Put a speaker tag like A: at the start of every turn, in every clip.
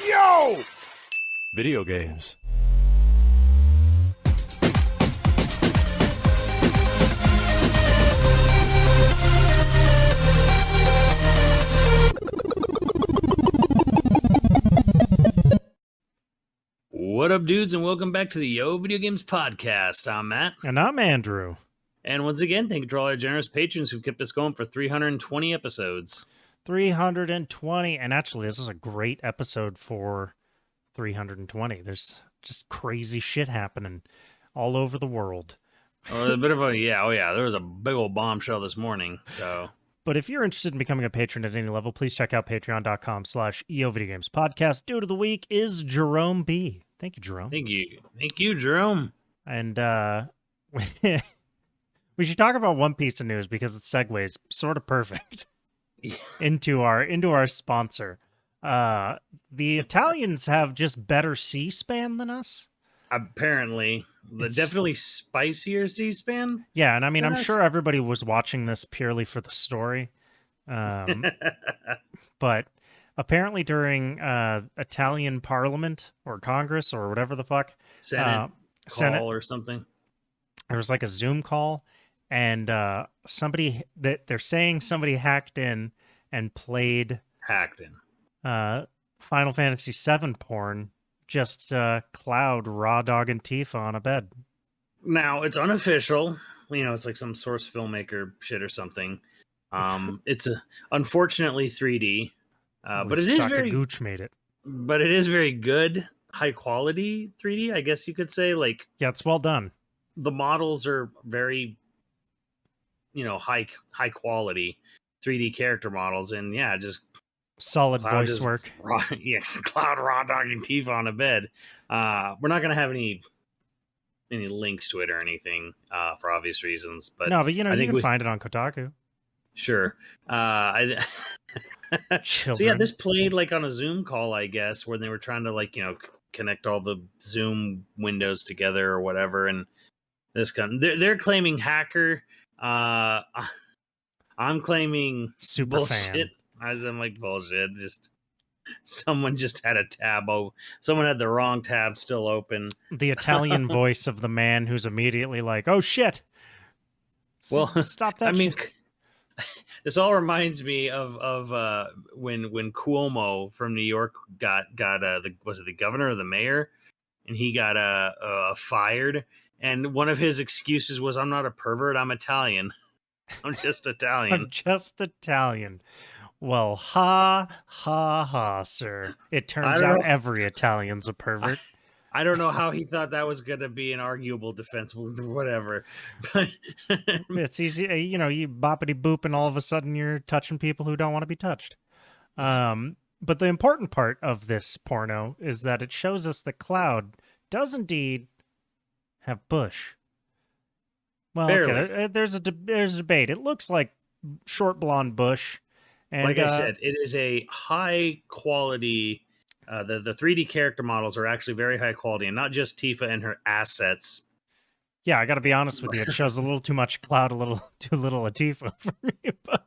A: Yo! Video games.
B: What up, dudes, and welcome back to the YoVideogames podcast. I'm Matt.
C: And I'm Andrew.
B: And once again, thank you to all our generous patrons who've kept us going for 320 episodes.
C: 320. And actually, this is a great episode for 320. There's just crazy shit happening all over the world.
B: Oh, a bit of a, there was a big old bombshell this morning, so...
C: But if you're interested in becoming a patron at any level, please check out patreon.com/YoVideogames podcast. Dude of the week is Jerome B. Thank you, Jerome.
B: Thank you, Jerome.
C: And we should talk about one piece of news because it segues sort of perfect into our sponsor. The Italians have just better C-SPAN than us.
B: Apparently. Definitely spicier C-SPAN.
C: Yeah, and I mean, I'm sure everybody was watching this purely for the story. But apparently during Italian Parliament or Congress or whatever the fuck.
B: Senate or something.
C: There was like a Zoom call, and they're saying somebody hacked in and played Final Fantasy VII porn. Just Cloud, Raw Dog, and Tifa on a bed.
B: Now, it's unofficial. You know, it's like some source filmmaker shit or something. It's unfortunately 3D, but it is very...
C: Gooch made it.
B: But it is very good, high-quality 3D, I guess you could say. Like,
C: yeah, it's well done.
B: The models are very, high-quality 3D character models, and yeah, just...
C: Solid voice work.
B: Yes, Cloud, Raw Dog, and Tifa on a bed. We're not going to have any links to it or anything for obvious reasons. But
C: no, but you can find it on Kotaku.
B: Sure. So yeah, this played like on a Zoom call, I guess, where they were trying to connect all the Zoom windows together or whatever. And they're claiming hacker. I'm claiming
C: super
B: bullshit.
C: Fan.
B: I'm like, bullshit. Someone just had a tab. Someone had the wrong tab still open.
C: The Italian voice of the man who's immediately like, "Oh shit!"
B: Well,
C: stop that.
B: I mean, this all reminds me of when Cuomo from New York got was it the governor or the mayor, and he got fired. And one of his excuses was, "I'm not a pervert. I'm Italian. I'm just Italian.
C: I'm just Italian." Well, ha, sir. It turns out every Italian's a pervert.
B: I don't know how he thought that was going to be an arguable defense, whatever. But
C: it's easy. You boppity boop and all of a sudden you're touching people who don't want to be touched. But the important part of this porno is that it shows us that Cloud does indeed have bush. Well, okay, there's a debate. It looks like short blonde bush. And,
B: like I said, it is a high quality. The 3D character models are actually very high quality, and not just Tifa and her assets.
C: Yeah, I got to be honest with you. It shows a little too much Cloud, a little too little of Tifa for me. But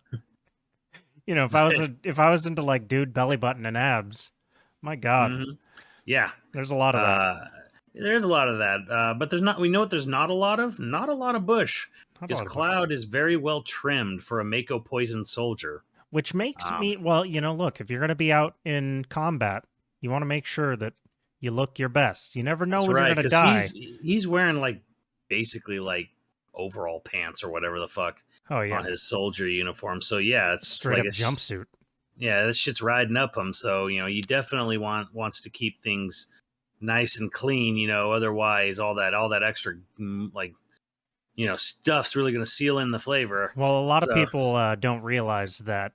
C: if I was into like dude belly button and abs, my God,
B: yeah,
C: there's a lot of that.
B: There's a lot of that, but there's not. We know what there's not a lot of. Not a lot of bush, because Cloud is very well trimmed for a Mako poison soldier.
C: Which makes me, look, if you're going to be out in combat, you want to make sure that you look your best. You never know when you're going to die.
B: He's wearing basically overall pants or whatever the fuck on his soldier uniform. So yeah, it's
C: straight up jumpsuit.
B: Yeah, this shit's riding up him. So, you definitely wants to keep things nice and clean, otherwise all that extra stuff's really going to seal in the flavor.
C: Well, a lot of people don't realize that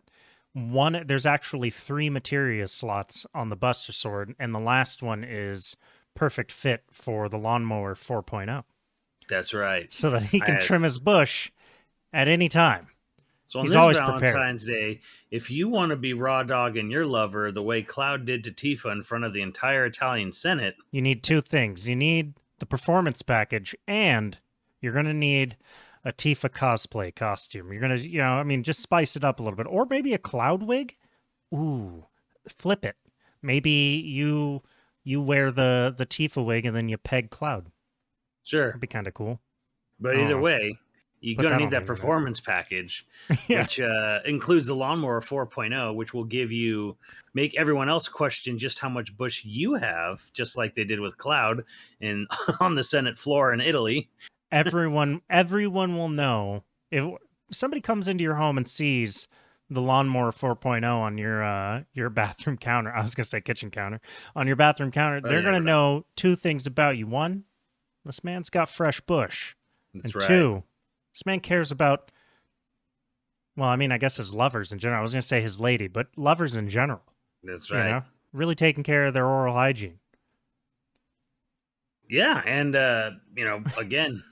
C: there's actually 3 materia slots on the Buster Sword, and the last one is perfect fit for the Lawnmower 4.0.
B: That's right.
C: So that he can trim his bush at any time.
B: So on this Valentine's Day, if you want to be raw dogging your lover the way Cloud did to Tifa in front of the entire Italian Senate,
C: you need 2 things. You need the performance package, and you're going to need a Tifa cosplay costume. You're going to, just spice it up a little bit. Or maybe a Cloud wig. Ooh, flip it. Maybe you wear the Tifa wig and then you peg Cloud.
B: Sure.
C: That'd be kind of cool.
B: But either way, you're
C: Put
B: going to
C: that
B: need
C: on
B: that
C: the internet.
B: performance package,
C: Yeah.
B: which includes the Lawnmower 4.0, which will make everyone else question just how much bush you have, just like they did with Cloud and on the Senate floor in Italy.
C: Everyone will know if somebody comes into your home and sees the Lawnmower 4.0 on your bathroom counter. I was gonna say kitchen counter. On your bathroom counter, they're gonna know two things about you. One, this man's got fresh bush.
B: That's
C: and
B: right.
C: two, this man cares about, well, I mean, I guess his lovers in general. I was gonna say his lady, but lovers in general.
B: That's right.
C: You know, really taking care of their oral hygiene.
B: Yeah, and again,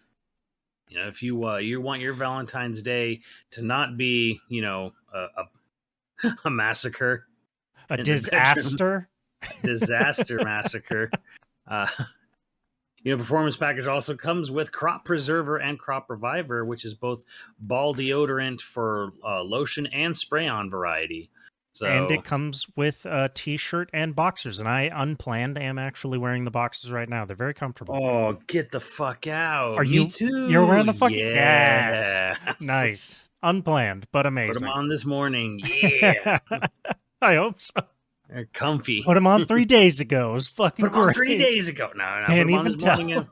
B: if you want your Valentine's Day to not be, a massacre,
C: A
B: in the
C: disaster.
B: disaster massacre. Performance package also comes with Crop Preserver and Crop Reviver, which is both ball deodorant for lotion and spray-on variety. So,
C: and it comes with a t-shirt and boxers, and I unplanned am actually wearing the boxers right now. They're very comfortable.
B: Oh, get the fuck out!
C: Are
B: Me
C: you?
B: too.
C: You're wearing the fucking
B: yes.
C: Nice, unplanned, but amazing.
B: Put them on this morning. Yeah,
C: I hope so.
B: they're comfy.
C: Put them on 3 days ago. It was fucking
B: Put them on
C: great.
B: 3 days ago. No,
C: Can't
B: put them on
C: even
B: this
C: tell.
B: morning.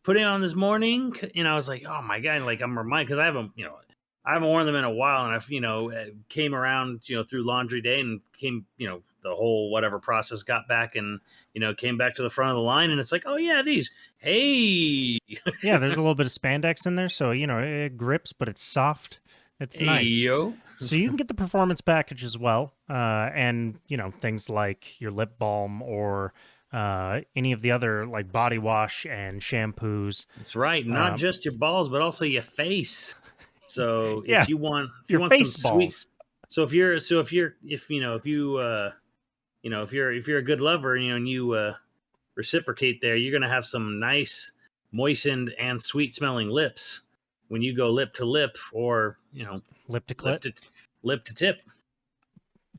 B: Put it on this morning. I was like, oh my god! Like I'm reminded because I haven't worn them in a while, and I've came around through laundry day and came the whole whatever process, got back and came back to the front of the line, and it's like, oh yeah, these, hey.
C: Yeah, there's a little bit of spandex in there, so it grips, but it's soft. It's nice.
B: Yo.
C: So you can get the performance package as well, and things like your lip balm or any of the other like body wash and shampoos.
B: That's right, not just your balls, but also your face. So
C: Yeah,
B: if you want
C: face
B: some sweet,
C: balls.
B: so if you're a good lover, and you reciprocate there, you're gonna have some nice, moistened and sweet smelling lips when you go lip to lip, or
C: lip to clit,
B: lip to tip.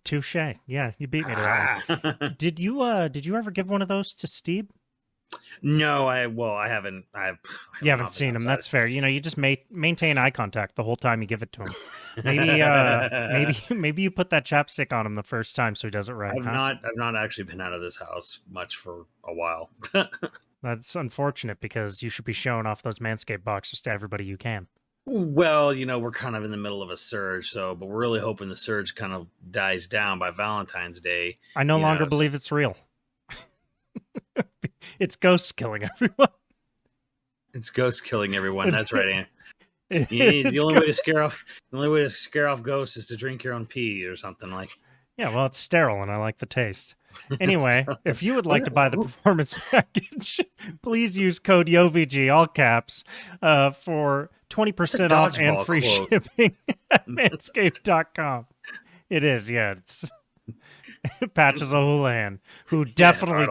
C: Touche. Yeah, you beat me to that one. Did you ever give one of those to Steve?
B: No, I haven't.
C: You haven't seen him. That's fair. You just maintain eye contact the whole time you give it to him. Maybe you put that chapstick on him the first time so he does it right.
B: I've not actually been out of this house much for a while.
C: That's unfortunate because you should be showing off those Manscaped boxers to everybody you can.
B: Well, we're kind of in the middle of a surge, but we're really hoping the surge kind of dies down by Valentine's Day.
C: I no longer believe it's real. It's ghosts killing everyone.
B: It's ghosts killing everyone. That's right, Ann. The only way to scare off ghosts is to drink your own pee or something like.
C: Yeah, well, it's sterile and I like the taste. Anyway, if you would like to buy the performance package, please use code YoVG, all caps, for 20% off and free shipping at manscaped.com. It is, yeah. It's Patches O'Houlihan, who definitely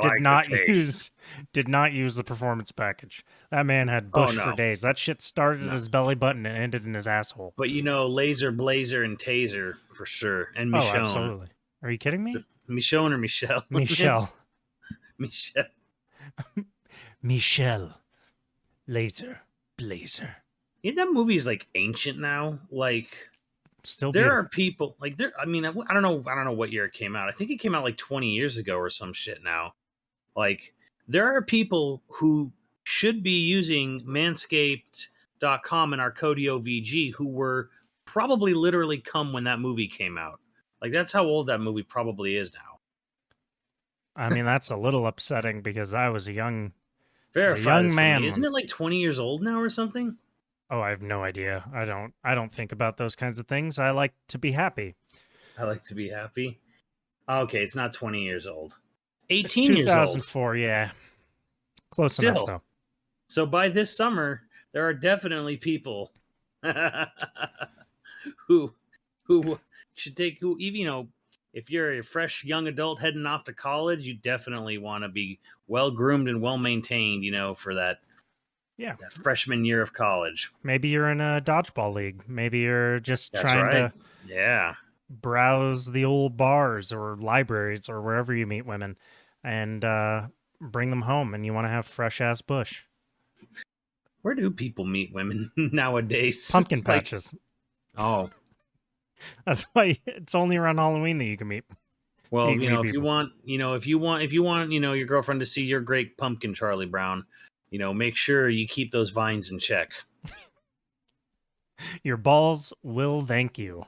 C: did not use the performance package. That man had bush for days. That shit started at his belly button and ended in his asshole.
B: But laser, blazer, and taser for sure. And Michonne.
C: Oh, absolutely. Are you kidding me?
B: Michonne or Michelle?
C: Michelle.
B: Michelle.
C: Michelle. Laser, blazer.
B: That movie's like ancient now. Like,
C: still
B: there
C: beautiful.
B: are people like there. I mean, I don't know what year it came out. I think it came out like 20 years ago or some shit now. Like, there are people who should be using manscaped.com and our code YoVG who were probably literally come when that movie came out. Like, that's how old that movie probably is now.
C: I mean, that's a little upsetting because I was a young man.
B: Isn't it like 20 years old now or something?
C: Oh, I have no idea. I don't think about those kinds of things. I like to be happy.
B: I like to be happy. Okay, it's not 20 years old. 18
C: it's
B: years old.
C: 2004, yeah. Close enough, though.
B: So by this summer, there are definitely people who should take, if you're a fresh young adult heading off to college, you definitely want to be well groomed and well maintained, for that freshman year of college.
C: Maybe you're in a dodgeball league. Maybe you're just trying to browse the old bars or libraries or wherever you meet women and bring them home, and you want to have fresh ass bush.
B: Where do people meet women nowadays?
C: Pumpkin
B: It's like-
C: patches.
B: oh,
C: That's why it's only around Halloween that you can meet.
B: well,
C: Meet
B: if you
C: people.
B: want, if you want, your girlfriend to see your great pumpkin, Charlie Brown, make sure you keep those vines in check.
C: Your balls will thank you.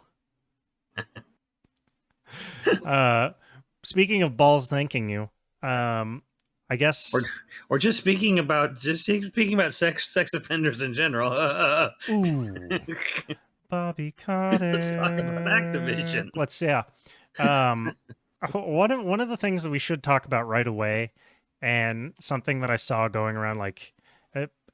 C: Speaking of balls thanking you, I guess
B: Or just speaking about sex offenders in general.
C: ooh, Bobby Kotick.
B: Let's talk about Activision.
C: Let's one of the things that we should talk about right away, and something that I saw going around, like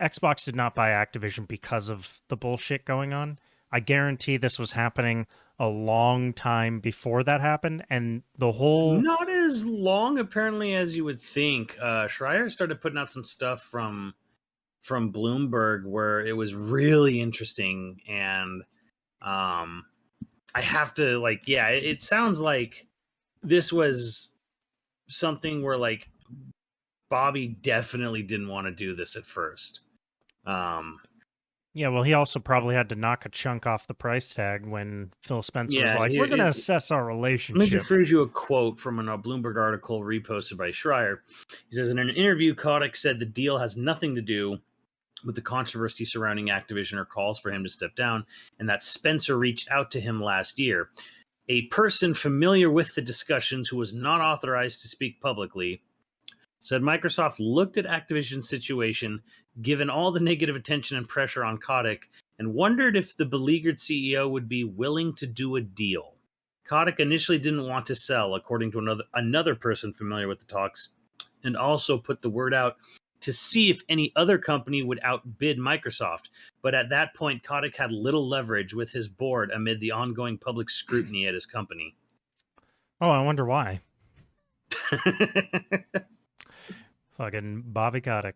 C: Xbox did not buy Activision because of the bullshit going on. I guarantee this was happening a long time before that happened, and the whole
B: Not as long apparently as you would think. Schreier started putting out some stuff from Bloomberg where it was really interesting, and I have to it sounds like this was something where like Bobby definitely didn't want to do this at first.
C: Yeah, well, he also probably had to knock a chunk off the price tag when Phil Spencer was like, "We're going to assess our relationship."
B: Let me just read you a quote from a Bloomberg article reposted by Schreier. He says, in an interview, Kotick said the deal has nothing to do with the controversy surrounding Activision or calls for him to step down, and that Spencer reached out to him last year. A person familiar with the discussions who was not authorized to speak publicly said Microsoft looked at Activision's situation, given all the negative attention and pressure on Kotick, and wondered if the beleaguered CEO would be willing to do a deal. Kotick initially didn't want to sell, according to another person familiar with the talks, and also put the word out to see if any other company would outbid Microsoft. But at that point, Kotick had little leverage with his board amid the ongoing public scrutiny at his company.
C: Oh, I wonder why. Fucking Bobby Kotick,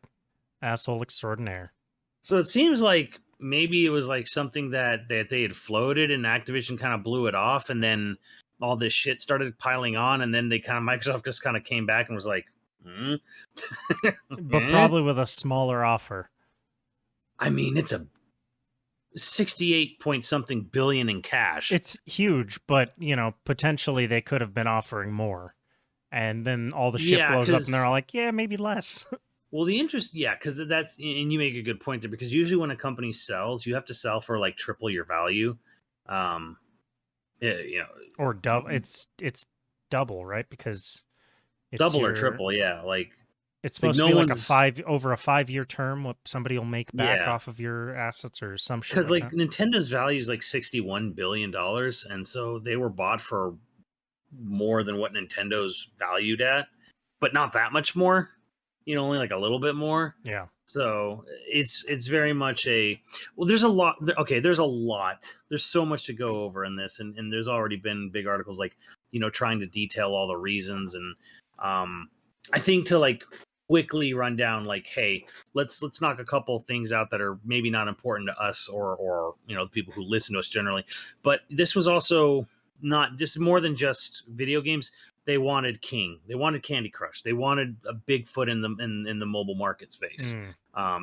C: asshole extraordinaire.
B: So it seems like maybe it was like something that they had floated and Activision kind of blew it off, and then all this shit started piling on, and then Microsoft just kind of came back and was like,
C: but probably with a smaller offer.
B: I mean, it's a 68 point something billion in cash.
C: It's huge, but potentially they could have been offering more. And then all the shit blows up and they're all like, yeah, maybe less.
B: Well, the interest, because that's, and you make a good point there, because usually when a company sells, you have to sell for like triple your value.
C: Or double. It's double, right? Because it's
B: double or triple, yeah. Like
C: it's supposed to be like over a 5-year term, what somebody will make back off of your assets or some shit.
B: Because like Nintendo's value is like $61 billion, and so they were bought for more than what Nintendo's valued at, but not that much more. Only like a little bit more.
C: Yeah.
B: So it's very much there's a lot. Okay, there's a lot. There's so much to go over in this, and there's already been big articles like trying to detail all the reasons, and I think to like quickly run down like, hey, let's knock a couple things out that are maybe not important to us or the people who listen to us generally. But this was also not just more than just video games. They wanted King. They wanted Candy Crush. They wanted a big foot in the mobile market space.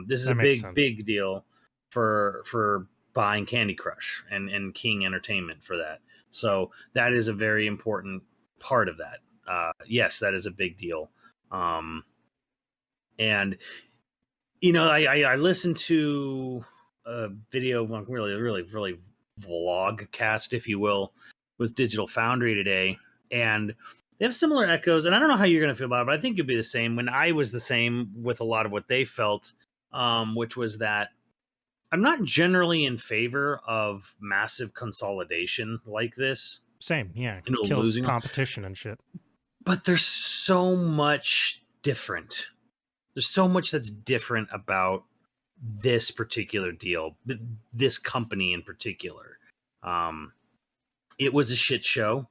B: This is a big deal for buying Candy Crush and King Entertainment for that. So that is a very important part of that. Yes, that is a big deal. And I listened to a video, really vlog cast, if you will, with Digital Foundry today, and they have similar echoes. And I don't know how you're going to feel about it, but I think you'll be the same. When I was the same with a lot of what they felt, which was that I'm not generally in favor of massive consolidation like this.
C: Same, yeah. Kills competition and shit.
B: But there's so much different. There's so much that's different about this particular deal, this company in particular. It was a shit show.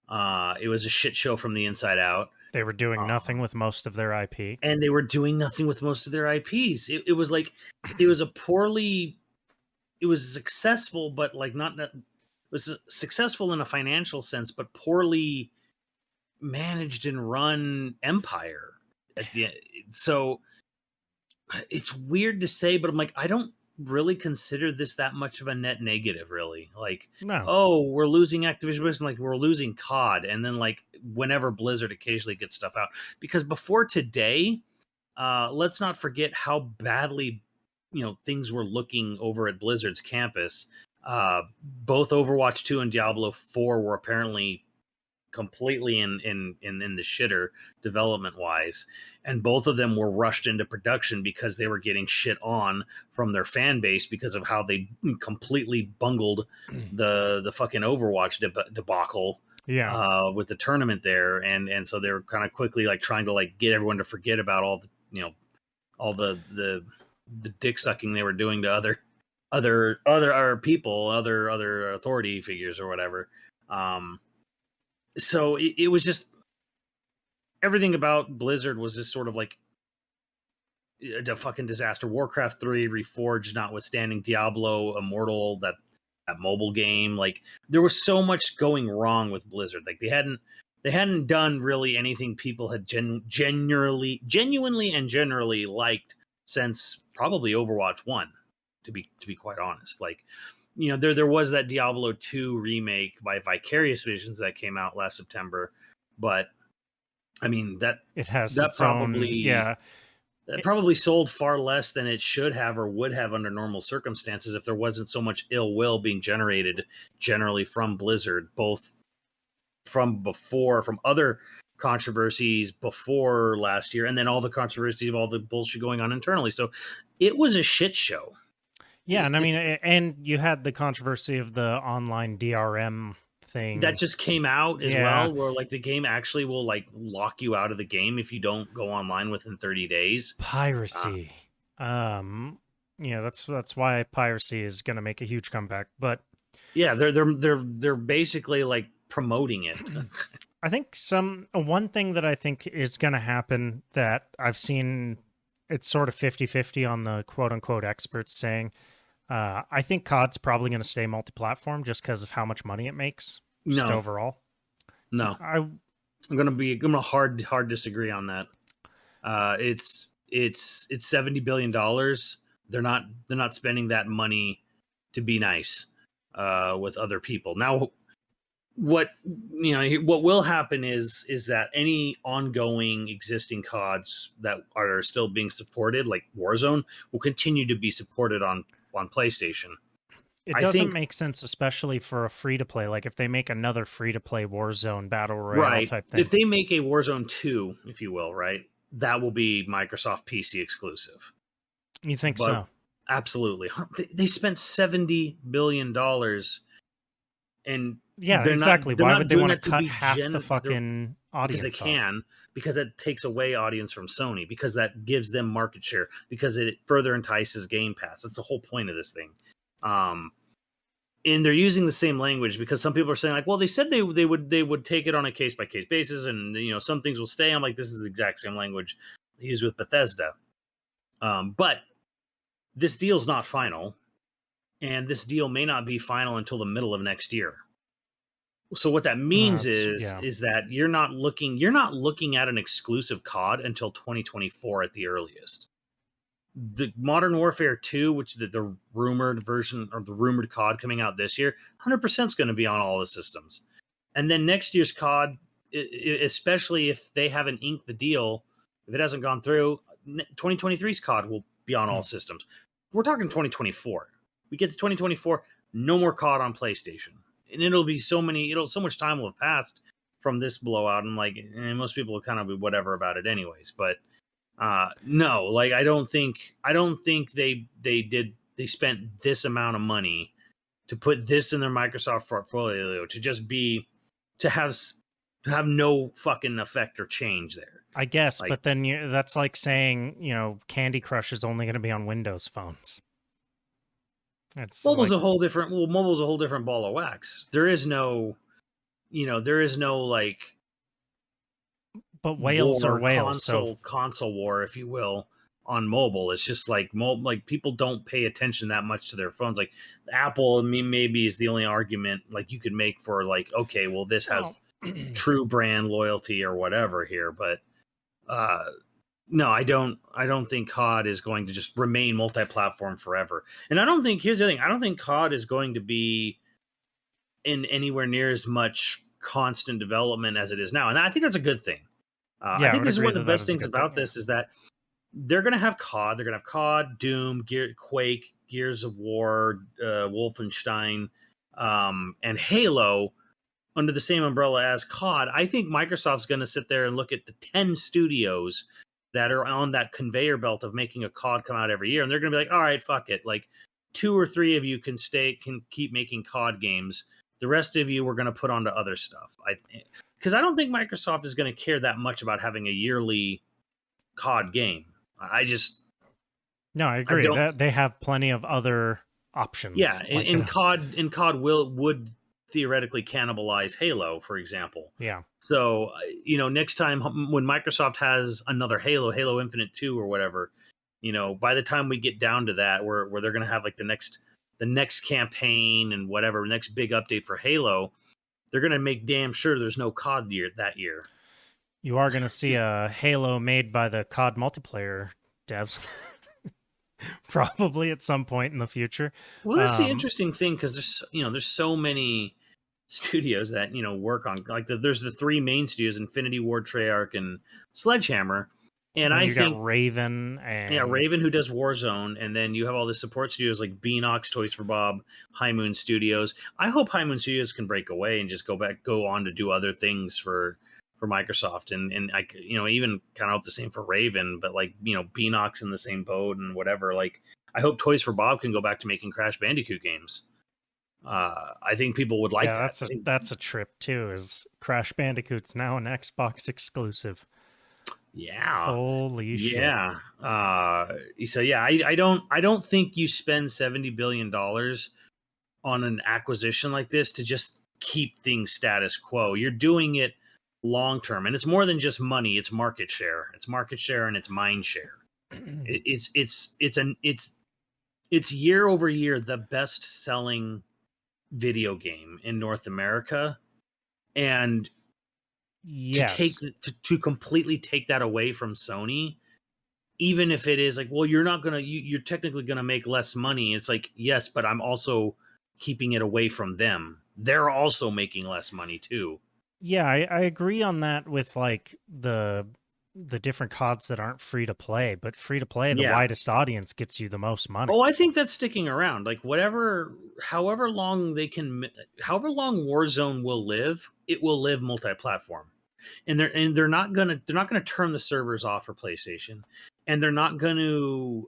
B: It was a shit show from the inside out.
C: They were doing nothing with most of their IP.
B: And they were doing nothing with most of their IPs. It was like, it was successful, but like not was successful in a financial sense, but poorly managed and run empire at the end. So it's weird to say, but I'm like, I don't really consider this that much of a net negative, really. Like,
C: No.
B: oh, we're losing Activision, and like we're losing COD, and then like whenever Blizzard occasionally gets stuff out, because before today, let's not forget how badly things were looking over at Blizzard's campus. Both Overwatch 2 and Diablo 4 were apparently completely in the shitter development wise, and both of them were rushed into production because they were getting shit on from their fan base because of how they completely bungled the fucking Overwatch debacle with the tournament there, and so they were kind of quickly like trying to like get everyone to forget about all the all the dick sucking they were doing to other people, other authority figures or whatever. So it was just everything about Blizzard was just sort of like a fucking disaster. Warcraft 3 Reforged, notwithstanding, Diablo Immortal, that mobile game, like there was so much going wrong with Blizzard. Like they hadn't done really anything people had genuinely and generally liked since probably Overwatch 1, to be quite honest. Like, there was that Diablo 2 remake by Vicarious Visions that came out last September, but I mean that
C: it has
B: that
C: its
B: probably
C: own,
B: that probably sold far less than it should have or would have under normal circumstances if there wasn't so much ill will being generated generally from Blizzard, both from other controversies before last year, and then all the controversies of all the bullshit going on internally. So it was a shit show.
C: Yeah, and I mean, and you had the controversy of the online DRM thing
B: that just came out as well, where like the game actually will like lock you out of the game if you don't go online within 30 days.
C: Piracy. That's why piracy is going to make a huge comeback. But
B: yeah, they're basically like promoting it.
C: I think one thing that I think is going to happen that I've seen, it's sort of 50-50 on the quote-unquote experts saying, I think COD's probably going to stay multi-platform just because of how much money it makes. Just overall.
B: No. I'm gonna hard disagree on that. It's $70 billion. They're not spending that money to be nice with other people. Now what will happen is that any ongoing existing CODs that are still being supported, like Warzone, will continue to be supported on PlayStation.
C: It doesn't make sense, especially for a free-to-play. Like, if they make another free-to-play Warzone Battle Royale type thing.
B: If they make a Warzone 2, if you will, right, that will be Microsoft PC exclusive.
C: You think so?
B: Absolutely. They spent $70 billion, and
C: yeah, exactly. Why would they want to cut half the fucking audience?
B: Because they can, because it takes away audience from Sony, because that gives them market share, because it further entices Game Pass. That's the whole point of this thing. And they're using the same language because some people are saying like, well, they said they would take it on a case by case basis, and some things will stay. I'm like, this is the exact same language used with Bethesda. But this deal's not final, and this deal may not be final until the middle of next year. So what that means is that you're not looking at an exclusive COD until 2024 at the earliest. The Modern Warfare 2, which is the rumored version or the rumored COD coming out this year, 100% is going to be on all the systems. And then next year's COD, especially if they haven't inked the deal, if it hasn't gone through, 2023's COD will be on all systems. We're talking 2024. We get to 2024, no more COD on PlayStation. And it'll be so much time will have passed from this blowout, and like, most people will kind of be whatever about it anyways. But no, like I don't think they spent this amount of money to put this in their Microsoft portfolio to have no fucking effect or change there.
C: I guess, like, but then that's like saying, Candy Crush is only going to be on Windows phones.
B: Mobile's a whole different ball of wax. There is no like,
C: but whales are whales,
B: console war, if you will. on mobile. It's just like like people don't pay attention that much to their phones. Like Apple, I mean, maybe is the only argument like you could make for like, okay, well, this has true brand loyalty or whatever here, but no, I don't think COD is going to just remain multi-platform forever. And I don't think, here's the thing, I don't think COD is going to be in anywhere near as much constant development as it is now. And I think that's a good thing. I think this is one of the best things about this is that they're going to have COD. They're going to have COD, Doom, Quake, Gears of War, Wolfenstein, and Halo under the same umbrella as COD. I think Microsoft's going to sit there and look at the 10 studios that are on that conveyor belt of making a COD come out every year, and they're going to be like, all right, fuck it. Like 2 or 3 of you can keep making COD games. The rest of you we're going to put onto other stuff. Because I don't think Microsoft is going to care that much about having a yearly COD game. I
C: agree that they have plenty of other options.
B: Yeah, in COD would theoretically cannibalize Halo, for example.
C: Yeah.
B: So next time when Microsoft has another Halo Infinite 2 or whatever, by the time we get down to that, where they're going to have like the next campaign and whatever, next big update for Halo, they're going to make damn sure there's no COD that year.
C: You are going to see a Halo made by the COD multiplayer devs. Probably at some point in the future.
B: Well, that's the interesting thing, because there's so many studios that work on, like there's the 3 main studios: Infinity Ward, Treyarch, and Sledgehammer. And I think
C: got Raven and
B: Raven, who does Warzone, and then you have all the support studios like Beanox, Toys for Bob, High Moon Studios. I hope High Moon Studios can break away and just go on to do other things for Microsoft, and I even kind of hope the same for Raven, but like Beanox in the same boat and whatever. Like I hope Toys for Bob can go back to making Crash Bandicoot games. I think people would like that.
C: That's a trip too. Is Crash Bandicoot's now an Xbox exclusive?
B: Yeah.
C: Holy shit.
B: Yeah. So yeah, I don't think you spend $70 billion on an acquisition like this to just keep things status quo. You're doing it long term, and it's more than just money. It's market share. It's market share and it's mind share. It's year over year the best selling video game in North America, and to completely take that away from Sony, even if it is like, well, you're technically gonna make less money. It's like, yes, but I'm also keeping it away from them. They're also making less money too.
C: Yeah, I agree on that with like the different CODs that aren't free to play, but free to play, the widest audience gets you the most money.
B: Oh, I think that's sticking around. Like however long Warzone will live, it will live multi-platform. And they're not gonna turn the servers off for PlayStation, and they're not gonna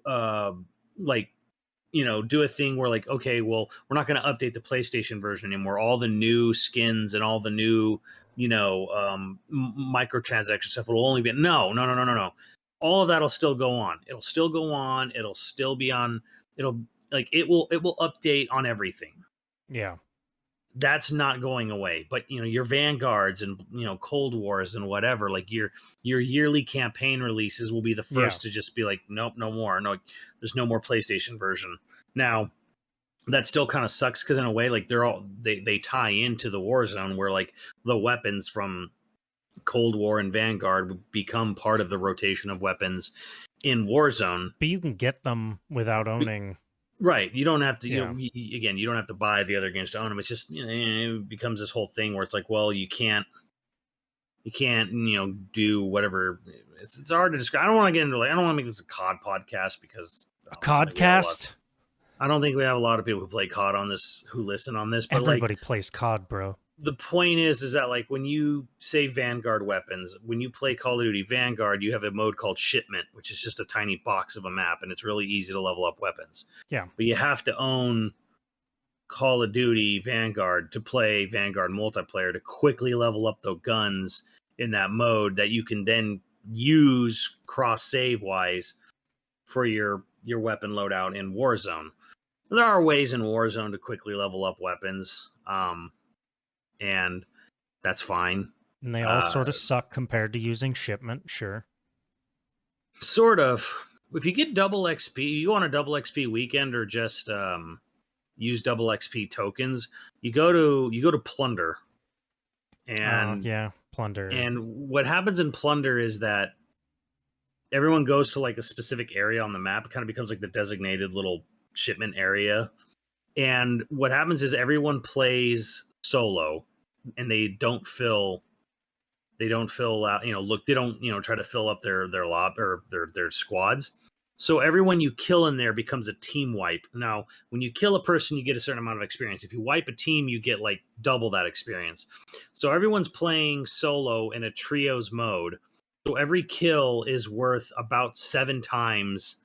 B: do a thing where like, okay, well, we're not going to update the PlayStation version anymore. All the new skins and all the new, microtransaction stuff will only be no. All of that'll still go on. It'll still go on. It'll still be on. It will update on everything.
C: Yeah.
B: That's not going away. But your Vanguards and Cold Wars and whatever, like your yearly campaign releases will be the first to just be like, nope, no more. No, there's no more PlayStation version. Now, that still kind of sucks because in a way, like they tie into the Warzone, where like the weapons from Cold War and Vanguard become part of the rotation of weapons in Warzone.
C: But you can get them without owning.
B: Right. You don't have to, you don't have to buy the other games to own them. It's just, it becomes this whole thing where it's like, well, you can't, do whatever. It's hard to describe. I don't want to get into I don't want to make this a COD podcast because
C: a CODcast.
B: I don't think we have a lot of people who play COD on this, who listen on this, but
C: everybody plays COD, bro.
B: The point is that like when you say Vanguard weapons, when you play Call of Duty Vanguard, you have a mode called Shipment, which is just a tiny box of a map, and it's really easy to level up weapons.
C: Yeah.
B: But you have to own Call of Duty Vanguard to play Vanguard multiplayer to quickly level up the guns in that mode that you can then use cross-save wise for your weapon loadout in Warzone. There are ways in Warzone to quickly level up weapons. And that's fine.
C: And they all sort of suck compared to using Shipment, sure.
B: Sort of. if you get double XP, you go on a double XP weekend or just use double XP tokens, you go to Plunder. And
C: yeah, Plunder.
B: And what happens in Plunder is that everyone goes to like a specific area on the map. It kind of becomes like the designated little shipment area. And what happens is everyone plays solo, and they don't fill out, they don't, try to fill up their lob or their squads. So everyone you kill in there becomes a team wipe. Now, when you kill a person, you get a certain amount of experience. If you wipe a team, you get like double that experience. So everyone's playing solo in a trios mode. So every kill is worth about 7 times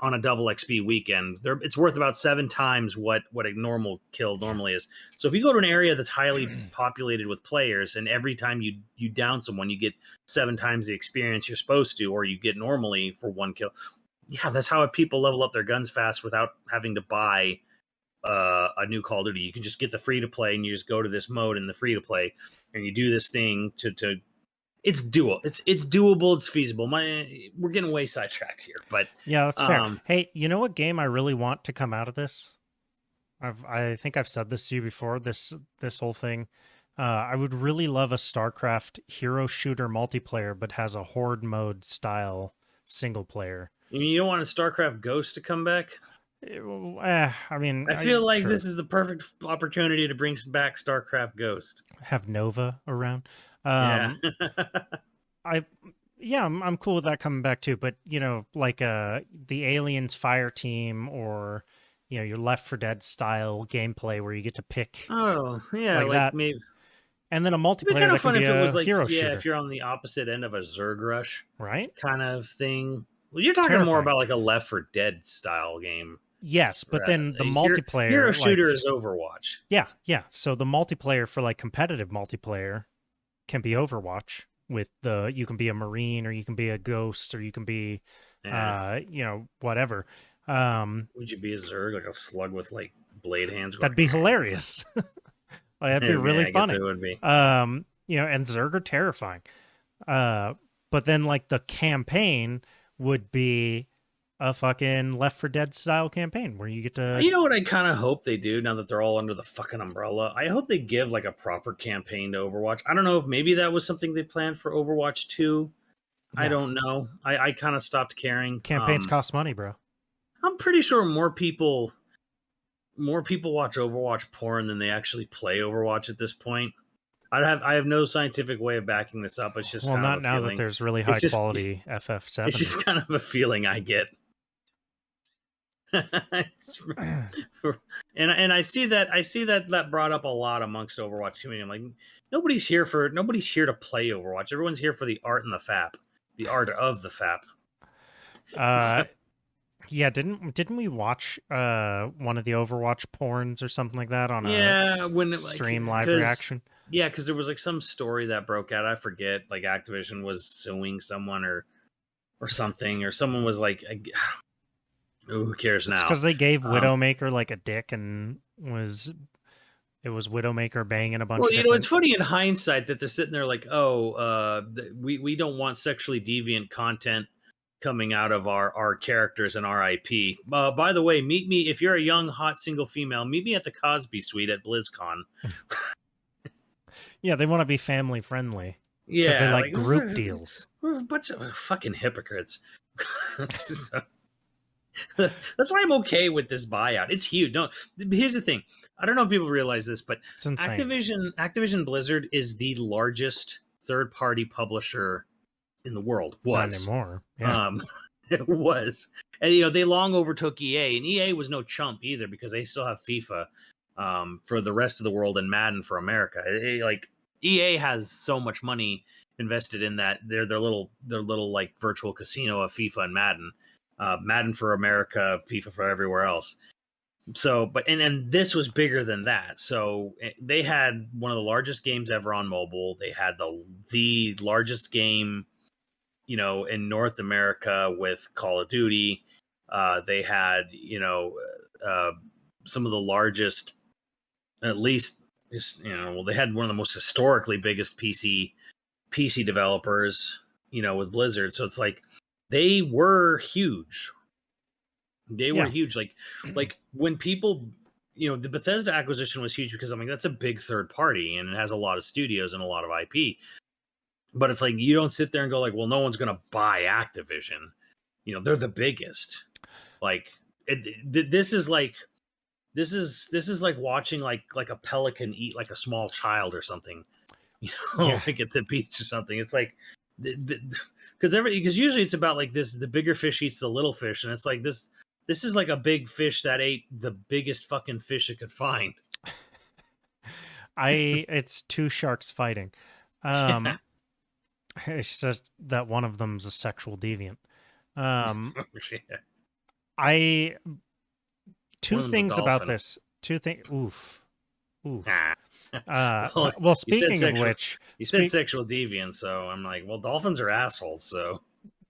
B: on a double XP weekend. It's worth about 7 times what a normal kill normally is. So if you go to an area that's highly populated with players, and every time you down someone, you get 7 times the experience you're supposed to, or you get normally for 1 kill. Yeah, that's how people level up their guns fast without having to buy a new Call of Duty. You can just get the free to play, and you just go to this mode in the free to play, and you do this thing to. It's doable. It's doable. It's feasible. We're getting way sidetracked here, but
C: yeah, that's fair. Hey, you know what game I really want to come out of this? I think I've said this to you before. This whole thing. I would really love a StarCraft hero shooter multiplayer, but has a horde mode style single player.
B: You don't want a StarCraft Ghost to come back?
C: I mean,
B: I feel like this is the perfect opportunity to bring back StarCraft Ghost.
C: Have Nova around.
B: Yeah.
C: I'm cool with that coming back too. But like the Aliens Fire Team, or your Left 4 Dead style gameplay where you get to pick.
B: Oh yeah, like that. Maybe.
C: And then a multiplayer that can be a hero shooter.
B: If you're on the opposite end of a Zerg Rush,
C: right,
B: kind of thing. Well, you're talking more about like a Left 4 Dead style game.
C: Yes, but then the multiplayer
B: hero shooter is Overwatch.
C: Yeah. So the multiplayer for like competitive multiplayer can be Overwatch. With you can be a Marine, or you can be a Ghost, or you can be, whatever.
B: Would you be a Zerg, like a slug with like blade hands?
C: That'd be hilarious. That'd be really funny.
B: It would be.
C: And Zerg are terrifying. But then like the campaign would be a fucking Left 4 Dead style campaign where you get to.
B: You know what I kind of hope they do now that they're all under the fucking umbrella? I hope they give like a proper campaign to Overwatch. I don't know if maybe that was something they planned for Overwatch 2. No. I don't know. I kind of stopped caring.
C: Campaigns cost money, bro.
B: I'm pretty sure more people watch Overwatch porn than they actually play Overwatch at this point. I have no scientific way of backing this up. It's just
C: not now that there's really high quality FF7.
B: It's just kind of a feeling I get. and I see that brought up a lot amongst Overwatch community. I'm like, nobody's here to play Overwatch. Everyone's here for the art and the FAP, the art of the FAP.
C: Yeah, didn't we watch one of the Overwatch porns or something like that on a stream live reaction?
B: Yeah, because there was like some story that broke out. I forget, like Activision was suing someone or something, or someone was like, who cares now?
C: Because they gave Widowmaker like a dick, and it was Widowmaker banging a bunch.
B: Well, it's funny in hindsight that they're sitting there like, we don't want sexually deviant content coming out of our characters and our IP. By the way, meet me if you're a young hot single female. Meet me at the Cosby Suite at BlizzCon.
C: Yeah, they want to be family friendly.
B: Yeah,
C: they like group deals.
B: We're a bunch of fucking hypocrites. That's why I'm okay with this buyout. It's huge. Here's the thing. I don't know if people realize this, but
C: it's insane.
B: Activision Blizzard is the largest third-party publisher in the world.
C: Not anymore. Yeah.
B: It was. And they long overtook EA, and EA was no chump either, because they still have FIFA for the rest of the world and Madden for America. EA has so much money invested in that. Their little like virtual casino of FIFA and Madden. Madden for America, FIFA for everywhere else. So, but and this was bigger than that. So they had one of the largest games ever on mobile. They had the largest game, in North America with Call of Duty. They had, some of the largest, at least, they had one of the most historically biggest PC developers, with Blizzard. So it's like, they were huge. They were
C: Yeah.
B: huge. Like when people, the Bethesda acquisition was huge because I'm like, that's a big third party and it has a lot of studios and a lot of IP. But it's like you don't sit there and go like, well, no one's gonna buy Activision. They're the biggest. Like this is like watching like a pelican eat like a small child or something.
C: Yeah.
B: Like at the beach or something. It's like because usually it's about like this: the bigger fish eats the little fish, and it's like this. This is like a big fish that ate the biggest fucking fish it could find.
C: It's two sharks fighting.
B: Yeah.
C: It's just that one of them's a sexual deviant. Um,
B: Yeah.
C: I two
B: One of them's a
C: things about
B: dolphin.
C: this. Two things. Oof. Oof.
B: Well,
C: Well,
B: you said
C: speaking of
B: sexual-
C: which,
B: you said sexual deviant, so I'm like, well, dolphins are assholes. So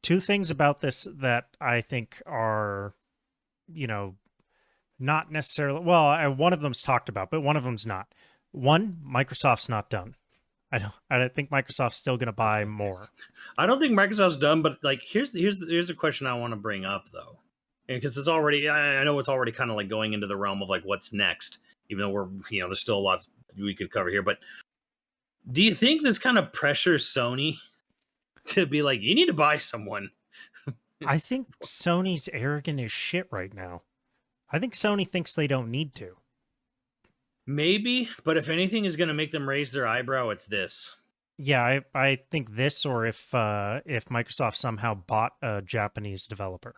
C: two things about this that I think are, not necessarily. Well, one of them's talked about, but one of them's not. One, Microsoft's not done. I don't think Microsoft's still going to buy more.
B: I don't think Microsoft's done. But like, here's the question I want to bring up though, because it's already, I know it's already kind of like going into the realm of like what's next. Even though we're, there's still a lot we could cover here. But do you think this kind of pressures Sony to be like, you need to buy someone?
C: I think Sony's arrogant as shit right now. I think Sony thinks they don't need to.
B: Maybe, but if anything is going to make them raise their eyebrow, it's this.
C: Yeah, I think this, or if Microsoft somehow bought a Japanese developer.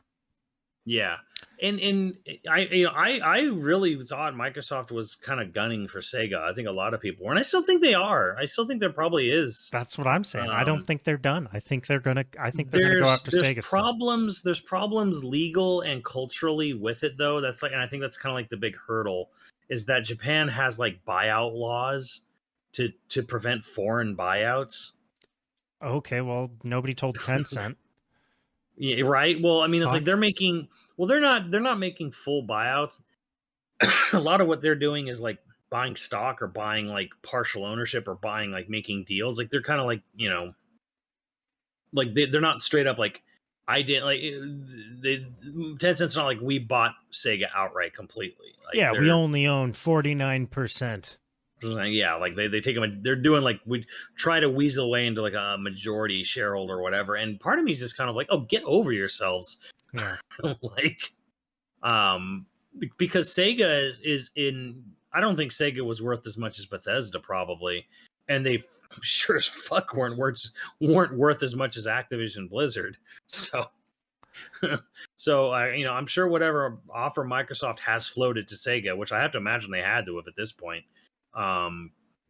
B: Yeah, and I really thought Microsoft was kind of gunning for Sega. I think a lot of people were, and I still think they are. I still think there probably is.
C: That's what I'm saying. I don't think they're done. I think they're gonna go after Sega.
B: There's problems legal and culturally with it though. That's like, and I think that's kind of like the big hurdle is that Japan has like buyout laws to prevent foreign buyouts.
C: Okay, well, nobody told Tencent.
B: Yeah, right. Well, I mean, it's like
C: Fuck.
B: they're making. Well, they're not making full buyouts. A lot of what they're doing is like buying stock or buying like partial ownership or buying like making deals. Like they're kind of like like they're not straight up like I did like Tencent's not like we bought Sega outright completely. Like,
C: Yeah, we only own 49%.
B: Yeah, like they take them. They're doing like we try to weasel away into like a majority shareholder or whatever. And part of me is just kind of like, oh, get over yourselves.
C: Yeah.
B: Like, because Sega is in. I don't think Sega was worth as much as Bethesda probably, and they sure as fuck weren't worth as much as Activision Blizzard. So. So I'm sure whatever offer Microsoft has floated to Sega, which I have to imagine they had to have at this point.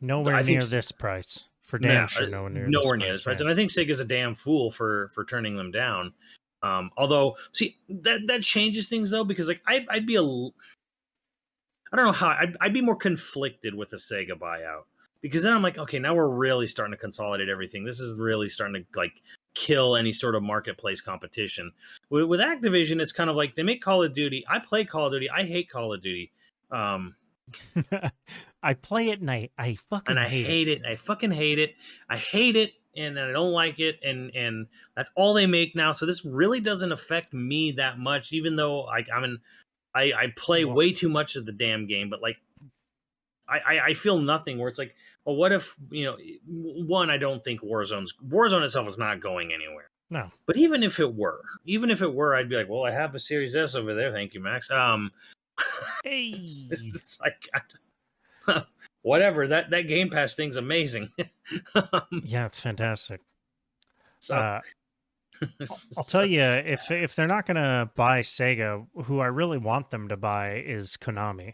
C: Nowhere near this price. For damn sure, nowhere near this price.
B: And I think Sega's a damn fool for turning them down. Although, see, that changes things though, because like I'd be I don't know how I'd be more conflicted with a Sega buyout, because then I'm like, okay, now we're really starting to consolidate everything. This is really starting to like kill any sort of marketplace competition. With Activision, it's kind of like they make Call of Duty. I play Call of Duty. I hate Call of Duty.
C: I play it and I fucking
B: hate it. I fucking hate it. I hate it and I don't like it, and that's all they make now. So this really doesn't affect me that much, even though I play way too much of the damn game. But like I feel nothing where it's like, well, what if one, I don't think Warzone itself is not going anywhere.
C: No.
B: But even if it were, I'd be like, well, I have a Series S over there. Thank you, Max.
C: Hey.
B: It's like whatever. That Game Pass thing's amazing.
C: Yeah, it's fantastic.
B: So
C: I'll tell you, if they're not gonna buy Sega, who I really want them to buy is Konami.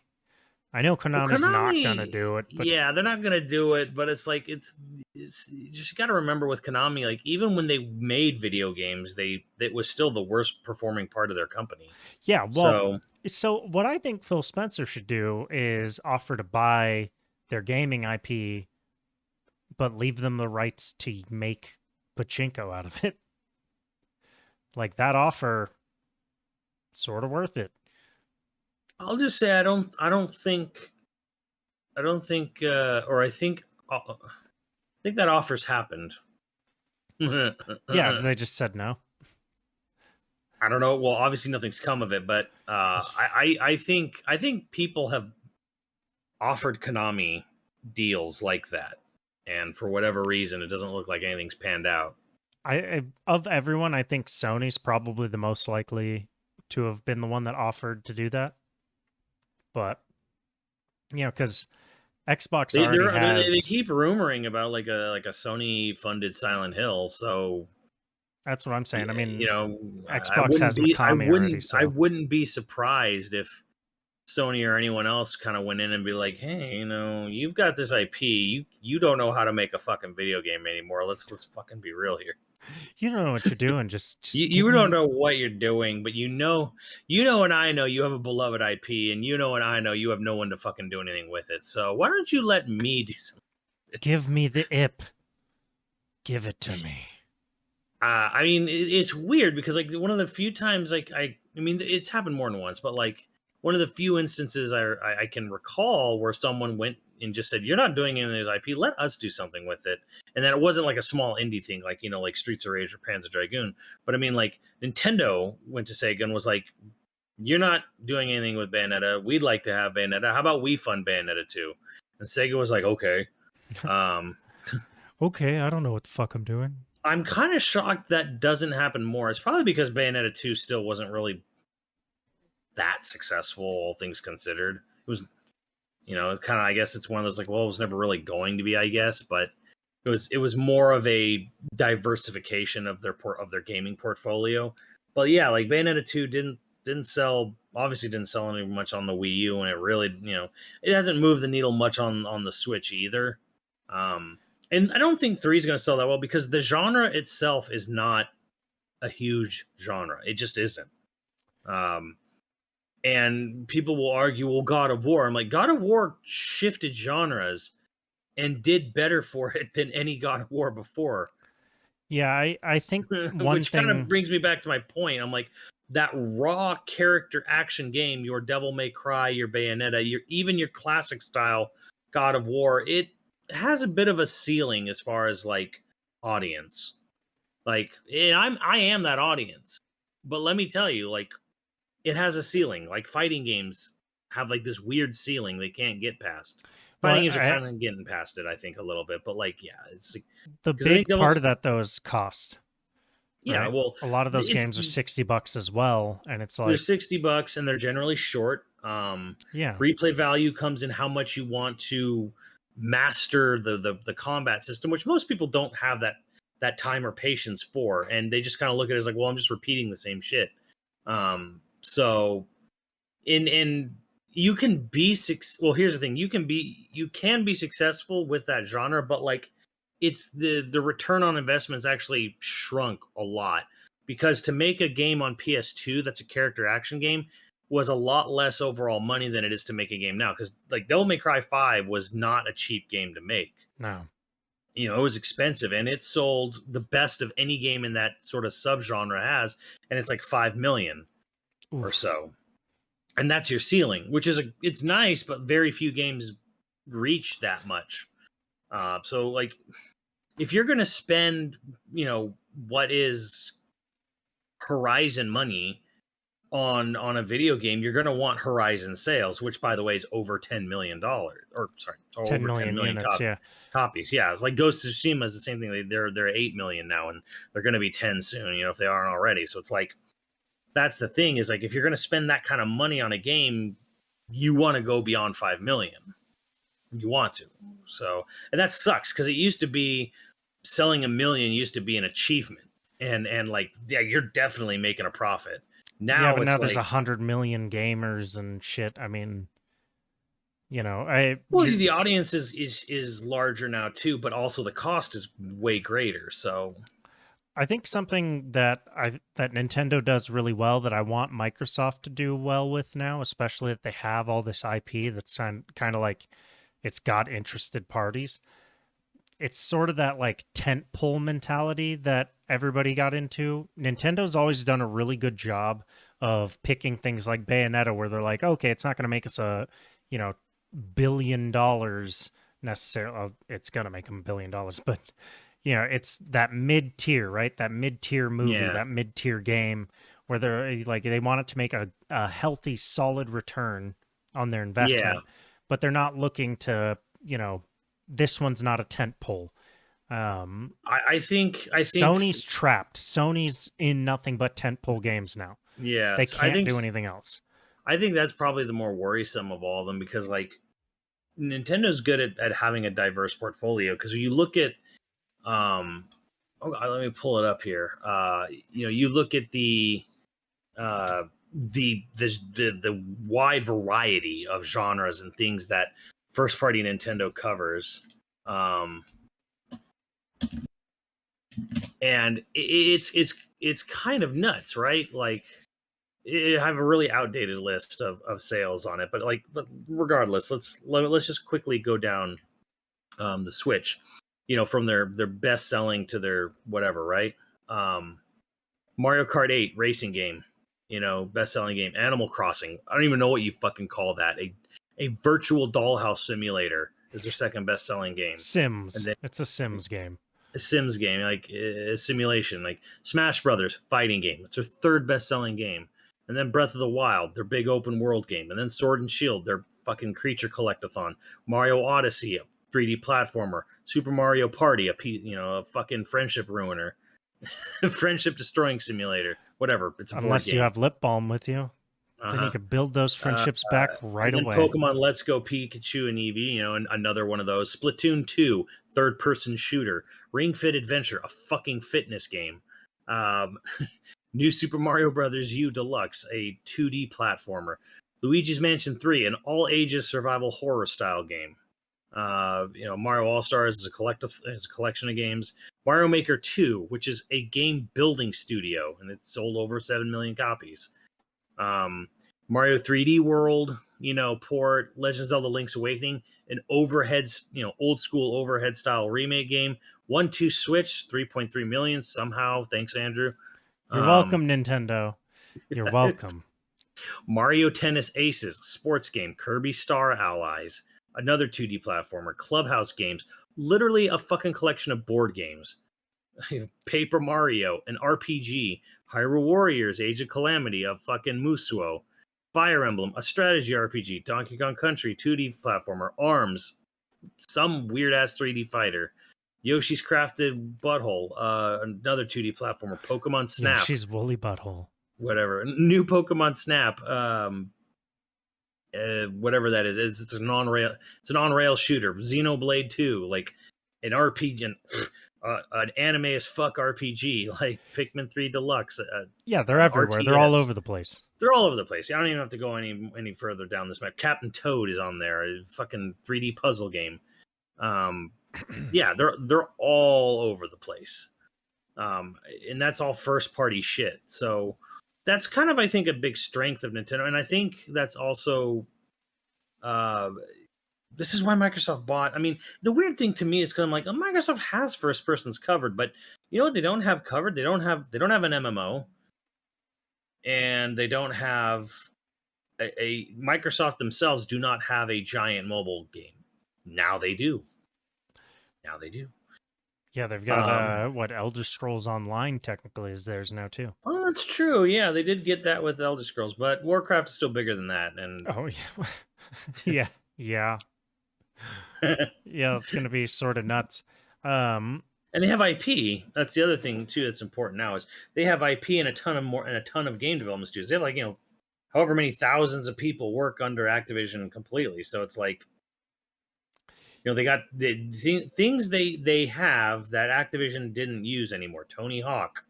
C: I know Konami's not gonna do it, but
B: yeah, they're not gonna do it. But it's like it's you just got to remember with Konami, like even when they made video games, it was still the worst performing part of their company.
C: Yeah, well, so what I think Phil Spencer should do is offer to buy their gaming IP, but leave them the rights to make pachinko out of it. Like that offer, sort of worth it.
B: I'll just say I think that offer's happened.
C: Yeah, they just said no.
B: I don't know. Well, obviously nothing's come of it, but I think people have offered Konami deals like that, and for whatever reason, it doesn't look like anything's panned out.
C: I of everyone, I think Sony's probably the most likely to have been the one that offered to do that. But because Xbox already
B: They
C: has.
B: keep rumoring about like a Sony funded Silent Hill, so
C: That's what I'm saying. I mean,
B: Xbox
C: Xbox has Mikami already,
B: I
C: so
B: wouldn't be surprised if Sony or anyone else kind of went in and be like, hey, you've got this IP, you don't know how to make a fucking video game anymore. Let's fucking be real here.
C: you don't know what you're doing. Just
B: You don't know what you're doing, but you know, and I know you have a beloved IP, and and I know you have no one to fucking do anything with it. So why don't you let me do something?
C: Give me the IP. Give it to me.
B: I mean, it's weird because like one of the few times, like I mean, it's happened more than once, but like one of the few instances I can recall where someone went and just said, "You're not doing any of this IP. Let us do something with it." And then it wasn't like a small indie thing, like like Streets of Rage or Panzer Dragoon. But I mean, like Nintendo went to Sega and was like, "You're not doing anything with Bayonetta. We'd like to have Bayonetta. How about we fund Bayonetta too?" And Sega was like, "Okay."
C: Okay, I don't know what the fuck I'm doing.
B: I'm kind of shocked that doesn't happen more. It's probably because Bayonetta 2 still wasn't really that successful, all things considered. It was, kind of, I guess it's one of those like, well, it was never really going to be, I guess, but it was more of a diversification of their gaming portfolio. But yeah, like Bayonetta 2 didn't sell, obviously didn't sell any much on the Wii U, and it really, it hasn't moved the needle much on the Switch either. And I don't think 3 is going to sell that well because the genre itself is not a huge genre. It just isn't. And people will argue, well, God of War. I'm like, God of War shifted genres and did better for it than any God of War before.
C: Yeah, I think one
B: Which
C: thing
B: kind of brings me back to my point. I'm like, that raw character action game, your Devil May Cry, your Bayonetta, even your classic style God of War, it has a bit of a ceiling as far as like audience. Like, and I am that audience. But let me tell you, like, it has a ceiling. Like fighting games have like this weird ceiling they can't get past. Fighting games are kind of getting past it, I think, a little bit. But like, yeah, it's like,
C: the big part of that though is cost.
B: Yeah,
C: right?
B: well,
C: a lot of those games are $60 as well, and it's like
B: they're $60 and they're generally short. Replay value comes in how much you want to master the combat system, which most people don't have that time or patience for, and they just kind of look at it as like, well, I'm just repeating the same shit. So in you can be well, here's the thing, you can be successful with that genre, but like it's the return on investment's actually shrunk a lot, because to make a game on PS2 that's a character action game was a lot less overall money than it is to make a game now, because like Devil May Cry 5 was not a cheap game to make.
C: No.
B: It was expensive, and it sold the best of any game in that sort of subgenre has, and it's like 5 million or so. And that's your ceiling, which is it's nice, but very few games reach that much. So like, if you're going to spend, what is Horizon money on a video game, you're going to want Horizon sales, which by the way is over $10 million, or sorry,
C: 10
B: over
C: million
B: 10 million
C: units,
B: copies. Yeah, it's like Ghost of Tsushima is the same thing. They're 8 million now, and they're going to be 10 soon, if they aren't already. So it's like, that's the thing, is like, if you're going to spend that kind of money on a game, you want to go beyond 5 million. You want to. So, and that sucks, because it used to be, selling 1 million used to be an achievement, and like, yeah, you're definitely making a profit. Now,
C: but
B: it's
C: now there's
B: like,
C: 100 million gamers and shit. I mean,
B: the audience is larger now too, but also the cost is way greater. So
C: I think something that Nintendo does really well, that I want Microsoft to do well with now, especially that they have all this IP that's kind of like, it's got interested parties. It's sort of that like tent pole mentality that everybody got into. Nintendo's always done a really good job of picking things like Bayonetta, where they're like, okay, it's not going to make us a, $1 billion necessarily. It's going to make them $1 billion, but it's that mid-tier, right? That mid-tier movie, that mid-tier game where they're like they want it to make a healthy, solid return on their investment, but they're not looking to, this one's not a tent pole.
B: I think
C: Sony's trapped. Sony's in nothing but tentpole games now.
B: Yeah,
C: they can't do anything else.
B: I think that's probably the more worrisome of all of them, because like Nintendo's good at having a diverse portfolio. Because you look at, let me pull it up here. You look at the wide variety of genres and things that first party Nintendo covers. And it's kind of nuts, right? Like, I have a really outdated list of sales on it, but regardless, let's just quickly go down the Switch, from their best selling to their whatever, right? Mario Kart 8 racing game, best selling game. Animal Crossing, I don't even know what you fucking call that. A virtual dollhouse simulator is their second best selling game.
C: Sims, it's a Sims game.
B: A Sims game, like a simulation. Like Smash Brothers fighting game, it's their third best selling game. And then Breath of the Wild, their big open world game. And then Sword and Shield, their fucking creature collectathon. Mario Odyssey, a 3D platformer. Super Mario Party, a fucking friendship ruiner. Friendship destroying simulator. Whatever. It's a board
C: Unless
B: game.
C: you have lip balm with you. Then you could build those friendships back right away.
B: Pokemon Let's Go Pikachu and Eevee, and another one of those. Splatoon 2, third-person shooter. Ring Fit Adventure, a fucking fitness game. New Super Mario Bros. U Deluxe, a 2D platformer. Luigi's Mansion 3, an all-ages survival horror-style game. Mario All-Stars is a collection of games. Mario Maker 2, which is a game-building studio, and it's sold over 7 million copies. Mario 3D World, port. Legend of Zelda Link's Awakening, an overhead, old school overhead style remake game. 1-2 Switch, 3.3 million somehow. Thanks, Andrew.
C: You're welcome, Nintendo. You're welcome.
B: Mario Tennis Aces, sports game. Kirby Star Allies, another 2D platformer. Clubhouse games, literally a fucking collection of board games. Paper Mario, an RPG. Hyrule Warriors, Age of Calamity, a fucking Musuo. Fire Emblem, a strategy RPG. Donkey Kong Country, 2D platformer. ARMS, some weird-ass 3D fighter. Yoshi's Crafted Butthole, another 2D platformer. Pokemon Snap.
C: Yoshi's Woolly Butthole.
B: Whatever. New Pokemon Snap. Whatever that is. It's an on-rail shooter. Xenoblade 2, like an RPG, an anime as fuck RPG, like Pikmin 3 Deluxe.
C: Yeah, they're everywhere.
B: RTS.
C: They're all over the place.
B: They're all over the place. I don't even have to go any further down this map. Captain Toad is on there. A fucking 3D puzzle game. Yeah, they're all over the place. And that's all first party shit. So that's kind of, I think, a big strength of Nintendo. And I think that's also this is why Microsoft bought. I mean, the weird thing to me is kind of like, Microsoft has first persons covered, but you know what they don't have covered? They don't have an MMO, and they don't have a Microsoft themselves do not have a giant mobile game. Now they do.
C: Yeah, they've got Elder Scrolls Online technically is theirs now too.
B: Oh, that's true. Yeah, they did get that with Elder Scrolls, but Warcraft is still bigger than that. And
C: oh yeah, yeah. Yeah, it's gonna be sort of nuts.
B: And they have IP. That's the other thing too that's important now is they have IP and a ton of game development studios. They have like however many thousands of people work under Activision completely. So it's like they got the things they have that Activision didn't use anymore. Tony Hawk,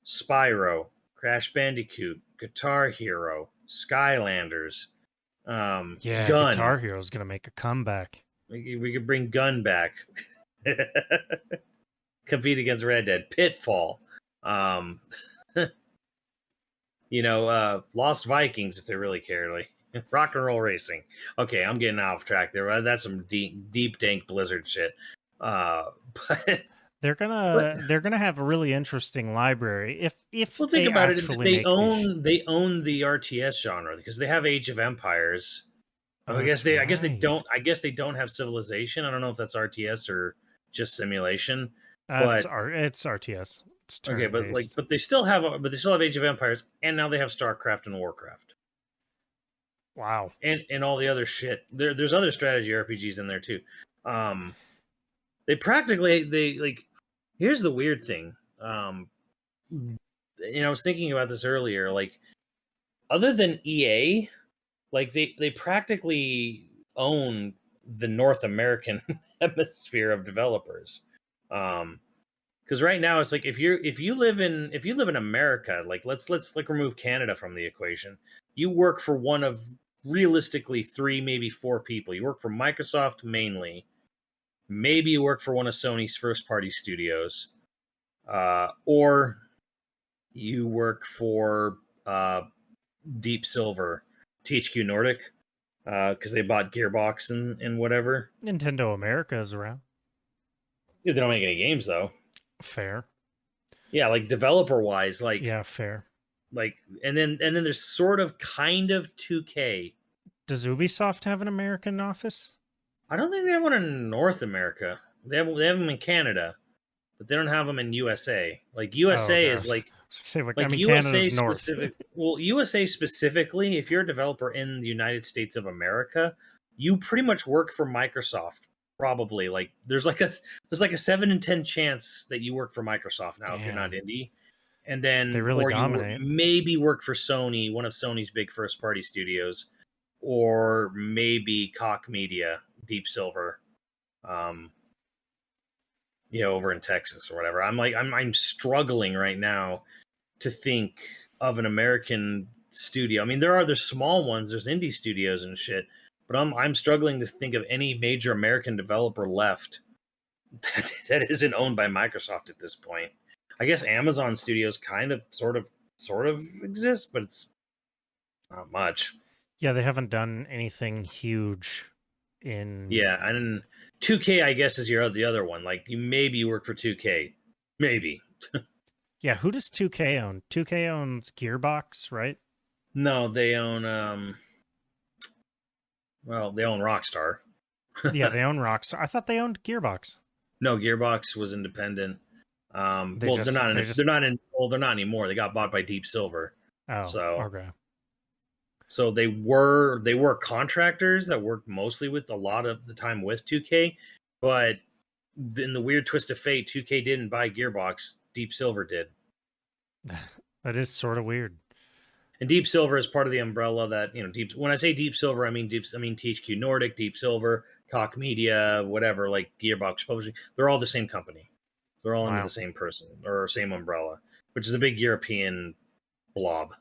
B: Spyro, Crash Bandicoot, Guitar Hero, Skylanders.
C: Yeah,
B: Gun.
C: Guitar Hero is gonna make a comeback.
B: We could bring Gun back. Compete against Red Dead. Pitfall. Lost Vikings if they really care. Like Rock and Roll Racing. Okay, I'm getting off track there. That's some deep dank Blizzard shit. But
C: they're gonna have a really interesting library if
B: well, think
C: they
B: about it.
C: actually
B: They own the RTS genre because they have Age of Empires.
C: Oh,
B: I guess they don't. I guess they don't have Civilization. I don't know if that's RTS or just simulation.
C: It's RTS. It's
B: Okay,
C: turn-based.
B: but they still have Age of Empires, and now they have StarCraft and Warcraft,
C: Wow.
B: and all the other shit. There's other strategy RPGs in there too. They practically they like. Here's the weird thing. I was thinking about this earlier. Like, other than EA, like they practically own the North American hemisphere of developers. Because right now it's like if you live in America, like let's like remove Canada from the equation. You work for one of realistically 3, maybe 4 people. You work for Microsoft mainly. Maybe you work for one of Sony's first party studios, or you work for Deep Silver, THQ Nordic, because they bought Gearbox and whatever.
C: Nintendo America is around.
B: Yeah, they don't make any games though.
C: Fair.
B: Yeah, like developer wise,
C: Yeah, fair.
B: and then there's sort of kind of 2K.
C: Does Ubisoft have an American office?
B: I don't think they have one in North America. They have them in Canada, but they don't have them in USA. Like USA is like
C: I mean,
B: USA
C: Canada's north.
B: specific. Well, USA specifically, if you're a developer in the United States of America, you pretty much work for Microsoft. Probably like there's like a 7 in 10 chance that you work for Microsoft now if you're not indie, and then
C: They really
B: or
C: dominate.
B: you maybe work for Sony, one of Sony's big first party studios, or maybe Koch Media, Deep Silver, over in Texas or whatever. I'm struggling right now to think of an American studio. I mean, there are other small ones. There's indie studios and shit, but I'm struggling to think of any major American developer left that isn't owned by Microsoft at this point. I guess Amazon Studios kind of sort of exists, but it's not much.
C: Yeah, they haven't done anything huge in.
B: Yeah, and 2K, I guess, is the other one. Like you work for 2K, maybe.
C: Yeah, who does 2K own? 2K owns Gearbox, right?
B: No, they own they own Rockstar.
C: Yeah, they own Rockstar. I thought they owned Gearbox.
B: No, Gearbox was independent. They're not anymore. They got bought by Deep Silver.
C: Oh,
B: so
C: okay.
B: So they were contractors that worked mostly with a lot of the time with 2K, but in the weird twist of fate, 2K didn't buy Gearbox. Deep Silver did.
C: That is sort of weird.
B: And Deep Silver is part of the umbrella that, when I say Deep Silver, I mean THQ Nordic, Deep Silver, Koch Media, whatever, like Gearbox Publishing. They're all the same company. They're all under the same person or same umbrella, which is a big European blob,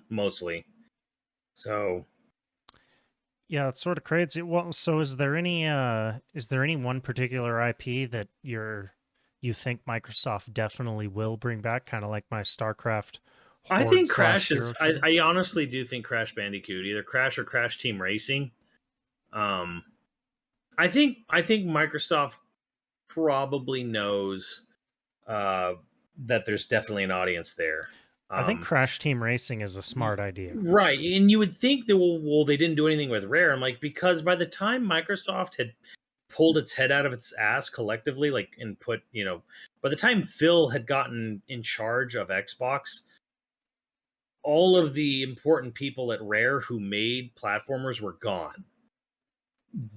B: mostly. So,
C: yeah, it's sort of crazy. Well, so is there any one particular IP that you think Microsoft definitely will bring back, kind of like my StarCraft?
B: I think Crash is. I honestly do think Crash Bandicoot, either Crash or Crash Team Racing. I think Microsoft probably knows that there's definitely an audience there.
C: I think Crash Team Racing is a smart idea.
B: Right. And you would think that, well, they didn't do anything with Rare. I'm like, because by the time Microsoft had pulled its head out of its ass collectively, and put, by the time Phil had gotten in charge of Xbox, all of the important people at Rare who made platformers were gone.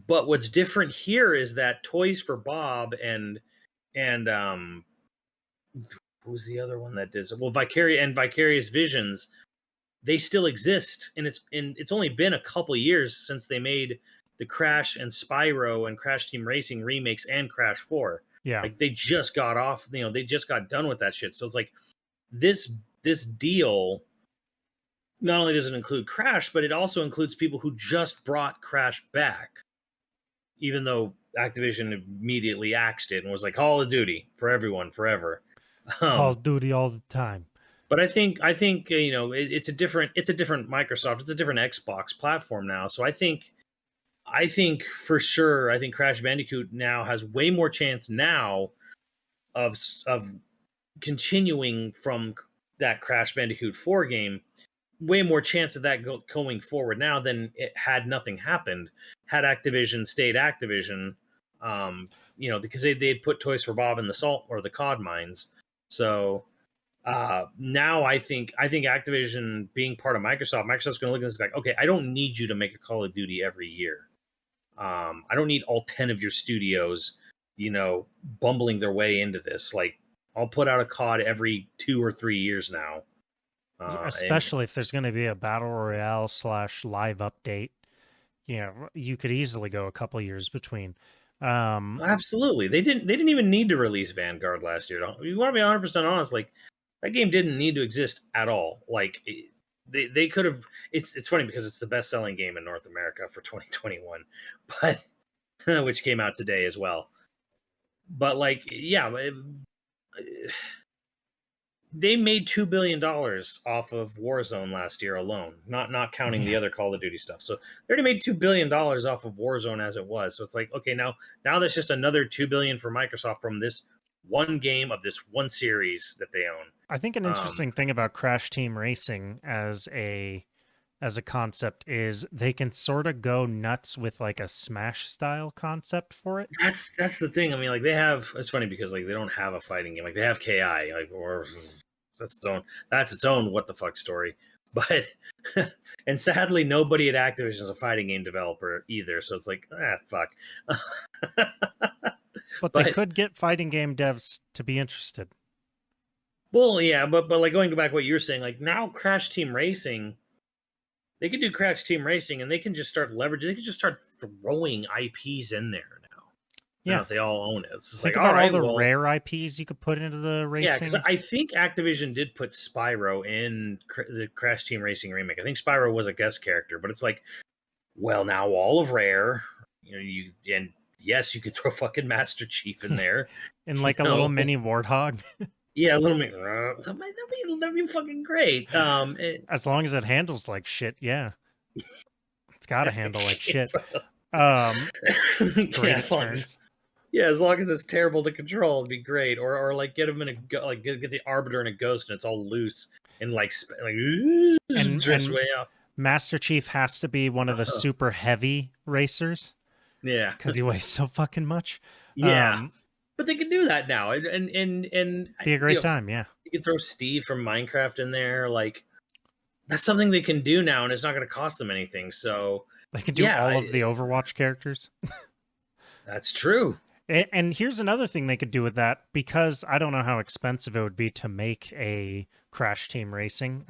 B: But what's different here is that Toys for Bob and who's the other one that did so? Well, Vicarious Visions, they still exist, and it's only been a couple years since they made the Crash and Spyro and Crash Team Racing remakes and Crash 4.
C: Yeah,
B: like they just got off. They just got done with that shit. So it's like this deal not only does it include Crash, but it also includes people who just brought Crash back, even though Activision immediately axed it and was like, Call of Duty for everyone forever.
C: Call of Duty all the time.
B: But I think it's a different Microsoft, it's a different Xbox platform now. So I think for sure, I think Crash Bandicoot now has way more chance now of continuing from that Crash Bandicoot 4 game. Way more chance of that going forward now than it had nothing happened. Had Activision stayed Activision, because they'd put Toys for Bob in the salt or the cod mines. So Now I think Activision being part of Microsoft's going to look at this like, okay, I don't need you to make a Call of Duty every year. I don't need all 10 of your studios, bumbling their way into this. Like, I'll put out a COD every 2 or 3 years now.
C: Especially if there's going to be a battle royale / live update. You could easily go a couple years between.
B: Absolutely, they didn't even need to release Vanguard last year. You want to be 100% honest, like that game didn't need to exist at all. Like they could have. It's funny because it's the best-selling game in North America for 2021, but which came out today as well. But like, yeah. They made $2 billion off of Warzone last year alone, not counting the other Call of Duty stuff. So they already made $2 billion off of Warzone as it was. So it's like, okay, now that's just another $2 billion for Microsoft from this one game of this one series that they own.
C: I think an interesting thing about Crash Team Racing as a concept is they can sort of go nuts with like a Smash style concept for it.
B: That's the thing. I mean, like it's funny because like they don't have a fighting game. Like they have KI, or that's its own what the fuck story. But and sadly nobody at Activision is a fighting game developer either. So it's like, fuck.
C: But they could get fighting game devs to be interested.
B: Well, yeah, but like going back to what you were saying, like now Crash Team Racing, they can do Crash Team Racing and they can just start leveraging. They can just start throwing IPs in there now. Yeah, if they all own it. It's
C: Think about all the rare IPs you could put into the racing.
B: Yeah, because I think Activision did put Spyro in the Crash Team Racing remake. I think Spyro was a guest character, but it's like, well, now all of Rare, and yes, you could throw fucking Master Chief in there,
C: in like a little mini warthog.
B: Yeah, a little mini. That'd be fucking great.
C: As long as it handles like shit, yeah. It's got to handle like shit. Great turns.
B: Yeah, as long as it's terrible to control, it'd be great. Or like get him in get the Arbiter in a Ghost and it's all loose and and drift way out.
C: Master Chief has to be one of the super heavy racers.
B: Yeah,
C: because he weighs so fucking much.
B: Yeah, but they can do that now, and
C: be a great time. Yeah,
B: you can throw Steve from Minecraft in there. Like that's something they can do now, and it's not going to cost them anything. So
C: they can do all of the Overwatch characters.
B: That's true.
C: And here's another thing they could do with that, because I don't know how expensive it would be to make a Crash Team Racing,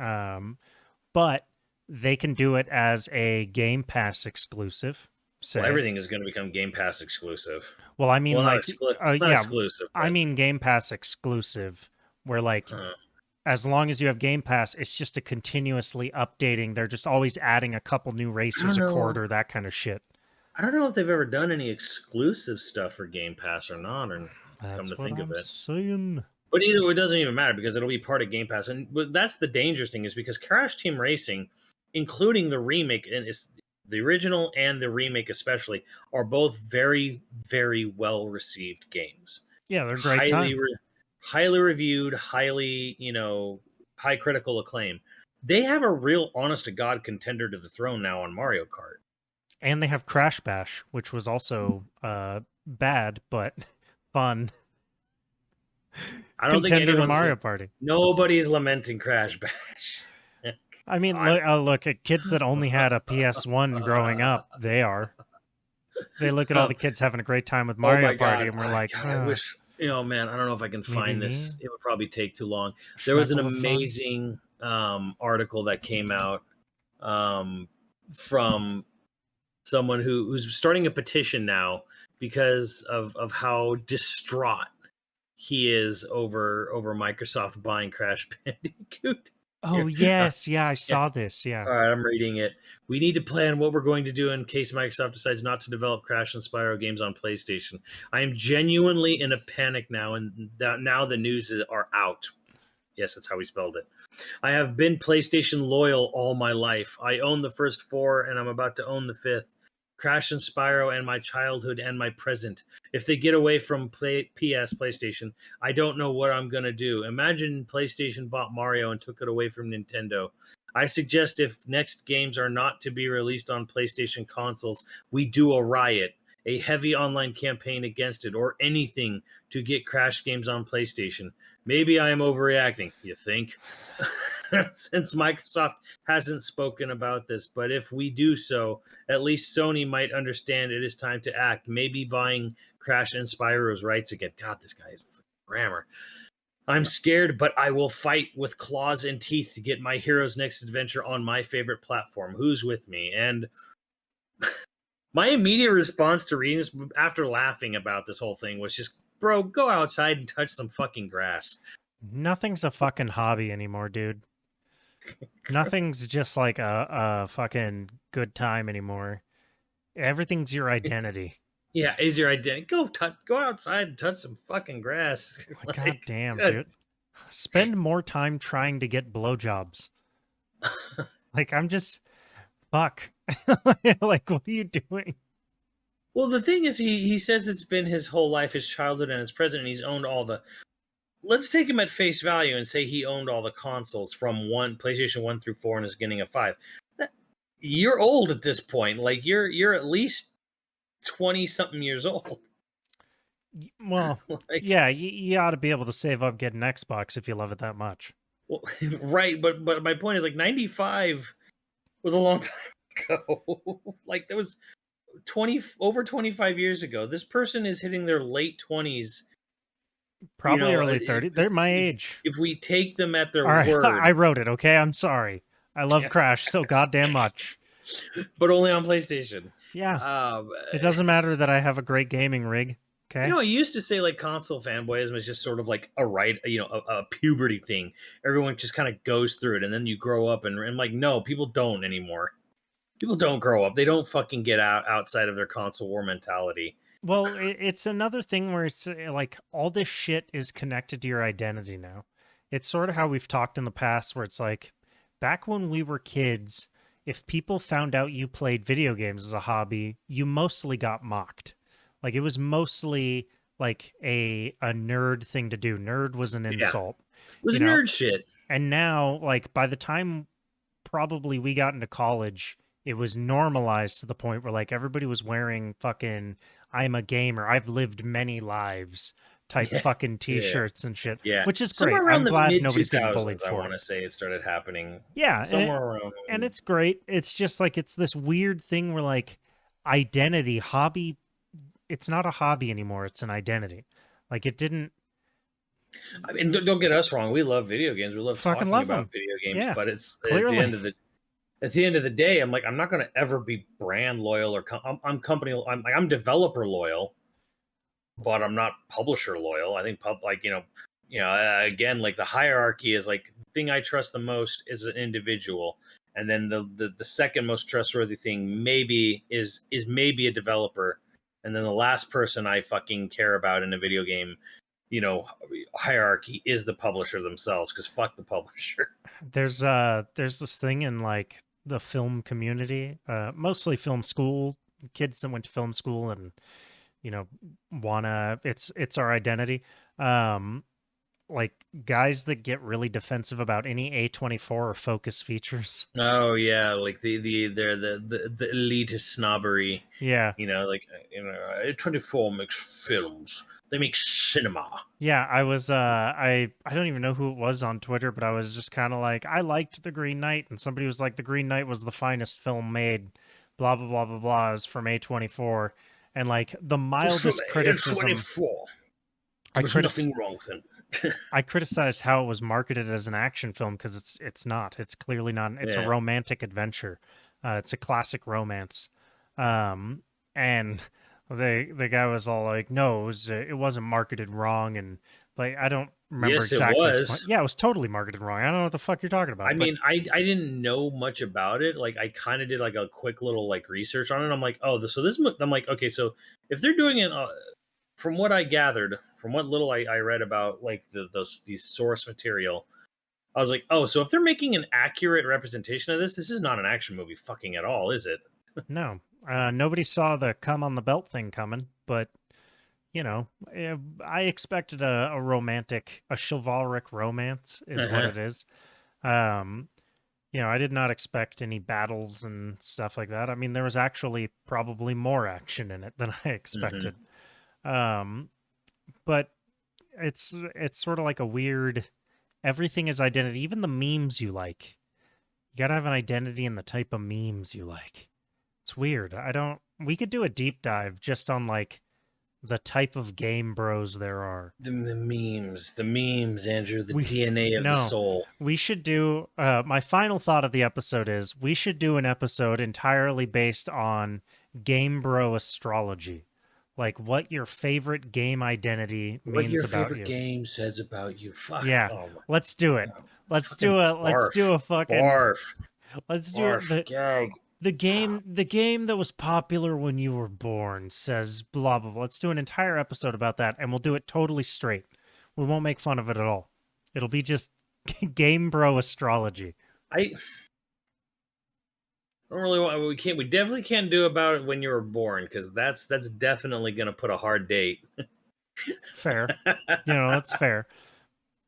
C: but they can do it as a Game Pass exclusive.
B: Well, everything is going to become Game Pass exclusive.
C: Well, I mean,
B: not exclusive.
C: But... I mean Game Pass exclusive, where like as long as you have Game Pass, it's just a continuously updating. They're just always adding a couple new racers a quarter, that kind of shit.
B: I don't know if they've ever done any exclusive stuff for Game Pass or not, or come to think of it.
C: Saying.
B: But either way, it doesn't even matter because it'll be part of Game Pass. And that's the dangerous thing, is because Crash Team Racing, including the remake, and it's the original and the remake especially, are both very, very well received games.
C: Yeah, they're great.
B: Highly reviewed, highly, high critical acclaim. They have a real honest to God contender to the throne now on Mario Kart.
C: And they have Crash Bash, which was also bad but fun.
B: I don't think anyone's
C: Mario Party.
B: Nobody's lamenting Crash Bash.
C: I mean, look at kids that only had a PS1 growing up. They look at all the kids having a great time with Mario Party, and we're like,
B: I wish, man, I don't know if I can find this. It would probably take too long. There was an amazing article that came out from someone who's starting a petition now because of how distraught he is over Microsoft buying Crash Bandicoot.
C: Oh, yes. Yeah, I saw this. Yeah.
B: All right, I'm reading it. We need to plan what we're going to do in case Microsoft decides not to develop Crash and Spyro games on PlayStation. I am genuinely in a panic now, and now the news are out. Yes, that's how we spelled it. I have been PlayStation loyal all my life. I own the first 4, and I'm about to own the 5th. Crash and Spyro and my childhood and my present. If they get away from PlayStation, I don't know what I'm going to do. Imagine PlayStation bought Mario and took it away from Nintendo. I suggest if next games are not to be released on PlayStation consoles, we do a riot. a heavy online campaign against it or anything to get Crash games on PlayStation. Maybe I am overreacting, you think? Since Microsoft hasn't spoken about this, but if we do so, at least Sony might understand it is time to act. Maybe buying Crash and Spyro's rights again. God, this guy is grammar. I'm scared, but I will fight with claws and teeth to get my hero's next adventure on my favorite platform. Who's with me? And my immediate response to reading this after laughing about this whole thing was just, bro, go outside and touch some fucking grass.
C: Nothing's a fucking hobby anymore, dude. Nothing's just like a fucking good time anymore. Everything's your identity.
B: Yeah, is your identity. Go outside and touch some fucking grass.
C: Like, God damn, dude. Spend more time trying to get blowjobs. Like, I'm just fuck. Like, what are you doing?
B: Well, the thing is, he says it's been his whole life, his childhood, and his present, and he's owned all the. Let's take him at face value and say he owned all the consoles from PlayStation 1 through 4 and his beginning of 5. You're old at this point. Like, you're at least 20-something years old.
C: Well, like, yeah, you ought to be able to save up, get an Xbox if you love it that much.
B: Well, right, but my point is, like, 95 was a long time ago. Like, that was over 25 years ago. This person is hitting their late 20s.
C: Probably early 30s. They're my age.
B: If we take them at their word.
C: I wrote it, okay? I'm sorry. I love Crash so goddamn much.
B: But only on PlayStation.
C: Yeah. It doesn't matter that I have a great gaming rig. Okay.
B: You know, I used to say like console fanboyism was just sort of like a puberty thing. Everyone just kind of goes through it, and then you grow up, and like, no, people don't anymore. People don't grow up. They don't fucking get outside of their console war mentality.
C: Well, it's another thing where it's like all this shit is connected to your identity now. It's sort of how we've talked in the past, where it's like back when we were kids, if people found out you played video games as a hobby, you mostly got mocked. Like, it was mostly like a nerd thing to do. Nerd was an insult.
B: It was nerd shit.
C: And now, like, by the time probably we got into college, it was normalized to the point where like everybody was wearing fucking "I'm a gamer, I've lived many lives" type fucking t-shirts and shit.
B: Yeah,
C: which is great. I'm glad nobody's getting bullied for it.
B: I want to say it started happening.
C: Yeah,
B: somewhere around.
C: And it's great. It's just like it's this weird thing where like identity, hobby. It's not a hobby anymore. It's an identity. Like, it didn't.
B: I mean, don't get us wrong. We love video games. We love talking about video games.
C: Yeah,
B: but it's
C: clearly.
B: At the end of the day, I'm like, I'm not going to ever be brand loyal or I'm developer loyal, but I'm not publisher loyal. I think again, like the hierarchy is like the thing I trust the most is an individual, and then the second most trustworthy thing maybe is maybe a developer, and then the last person I fucking care about in a video game, hierarchy is the publisher themselves, because fuck the publisher. There's
C: this thing in like the film community, mostly film school kids that went to film school and it's our identity. Like guys that get really defensive about any A24 or Focus features.
B: Oh yeah, like they're the elitist snobbery.
C: Yeah,
B: A24 makes films. They make cinema.
C: Yeah, I was I don't even know who it was on Twitter, but I was just kind of like, I liked The Green Knight, and somebody was like, The Green Knight was the finest film made, blah blah blah blah blah. It was from A24, and like the mildest criticism.
B: A24. There's nothing wrong with it.
C: I criticized how it was marketed as an action film because it's not. It's clearly not. It's a romantic adventure. It's a classic romance, and the guy was all like, "No, it wasn't marketed wrong," and like I don't remember exactly.
B: It was.
C: Yeah, it was totally marketed wrong. I don't know what the fuck you're talking about.
B: I mean, I didn't know much about it. Like I kind of did like a quick little like research on it. I'm like, oh, I'm like, okay, so if they're doing it. From what I gathered, from what little I read about like the source material, I was like, oh, so if they're making an accurate representation of this is not an action movie fucking at all, is it?
C: No. Nobody saw the come on the belt thing coming, but I expected a chivalric romance is what it is. I did not expect any battles and stuff like that. I mean, there was actually probably more action in it than I expected. But it's sort of like a weird, everything is identity, even the memes you like. You gotta have an identity in the type of memes you like. It's weird. We could do a deep dive just on like the type of game bros there are.
B: The memes, Andrew, the DNA of the soul.
C: We should do, my final thought of the episode is we should do an episode entirely based on game bro astrology. Like what your favorite game identity means about you.
B: What your favorite game says about you. Fuck.
C: Yeah, let's do it. Let's do a fucking
B: barf.
C: Let's do
B: barf,
C: it. The game that was popular when you were born says blah blah blah. Let's do an entire episode about that, and we'll do it totally straight. We won't make fun of it at all. It'll be just game bro astrology.
B: I don't really want. We definitely can't do about it when you were born, because that's definitely gonna put a hard date.
C: Fair. That's fair.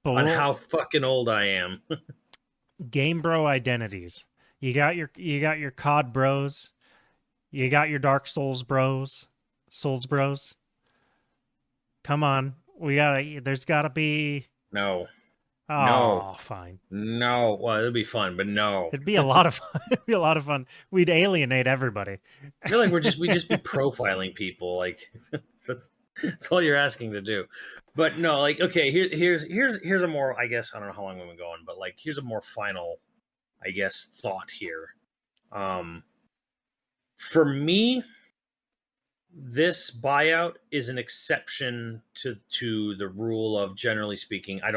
C: But
B: on how fucking old I am.
C: Game bro identities. You got your COD bros. You got your Dark Souls bros. Come on. There's gotta be...
B: No.
C: Oh,
B: no.
C: Fine.
B: No. Well, it'd be fun, but no.
C: It'd be a lot of fun. It'd be a lot of fun. We'd alienate everybody.
B: I feel like we'd just be profiling people. Like that's all you're asking to do. But no, like, okay, here's a more, I guess, I don't know how long we've been going, but like here's a more final, I guess, thought here. For me, this buyout is an exception to the rule of, generally speaking, I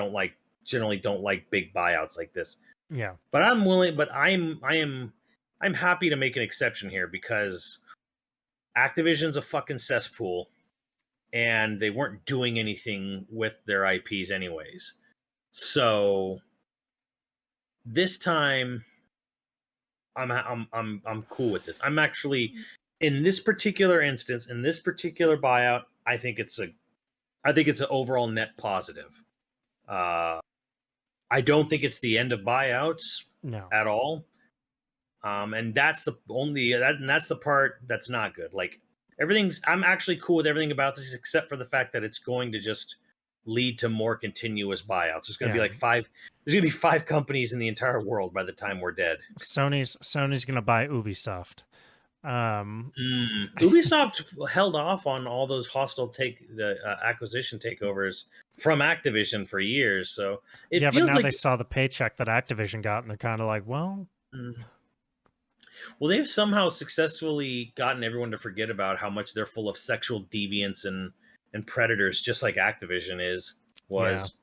B: generally don't like big buyouts like this.
C: Yeah.
B: But I'm happy to make an exception here, because Activision's a fucking cesspool, and they weren't doing anything with their IPs anyways. So this time I'm cool with this. I'm actually, in this particular instance, in this particular buyout, I think it's an overall net positive. I don't think it's the end of buyouts at all. And that's the part that's not good. Like, I'm actually cool with everything about this, except for the fact that it's going to just lead to more continuous buyouts. There's going to be like there's going to be 5 companies in the entire world by the time we're dead.
C: Sony's going to buy Ubisoft.
B: Ubisoft held off on all those hostile acquisition takeovers from Activision for years. So it feels
C: but now
B: like
C: they saw the paycheck that Activision got, and they're kind of like, well...
B: Well, they've somehow successfully gotten everyone to forget about how much they're full of sexual deviants and predators, just like Activision was.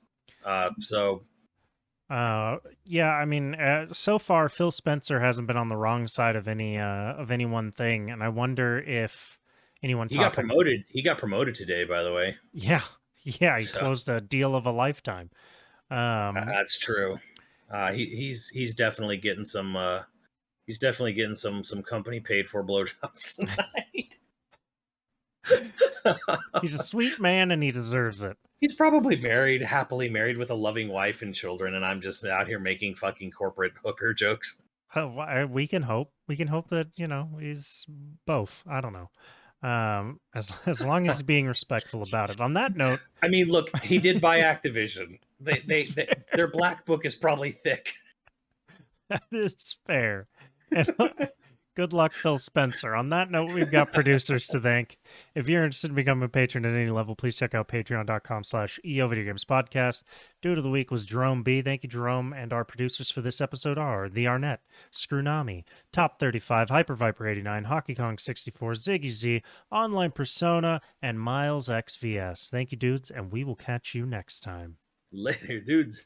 C: Yeah, I mean, so far Phil Spencer hasn't been on the wrong side of any one thing, and I wonder if anyone
B: got promoted. He got promoted today, by the way.
C: Yeah, he closed a deal of a lifetime.
B: That's true. He's definitely getting some. He's definitely getting some company paid for blowjobs tonight.
C: He's a sweet man, and he deserves it.
B: He's probably happily married with a loving wife and children, and I'm just out here making fucking corporate hooker jokes.
C: We can hope. We can hope that, he's both. I don't know. As long as he's being respectful about it. On that note,
B: I mean, look, he did buy Activision. Their black book is probably thick.
C: That is fair. And good luck, Phil Spencer. On that note, we've got producers to thank. If you're interested in becoming a patron at any level, please check out patreon.com/YoVideogames Dude of the week was Jerome B. Thank you, Jerome. And our producers for this episode are The Arnett, Scrunami, Top 35, Hyper Viper 89, Hockey Kong 64, Ziggy Z, Online Persona, and Miles XVS. Thank you, dudes, and we will catch you next time.
B: Later, dudes.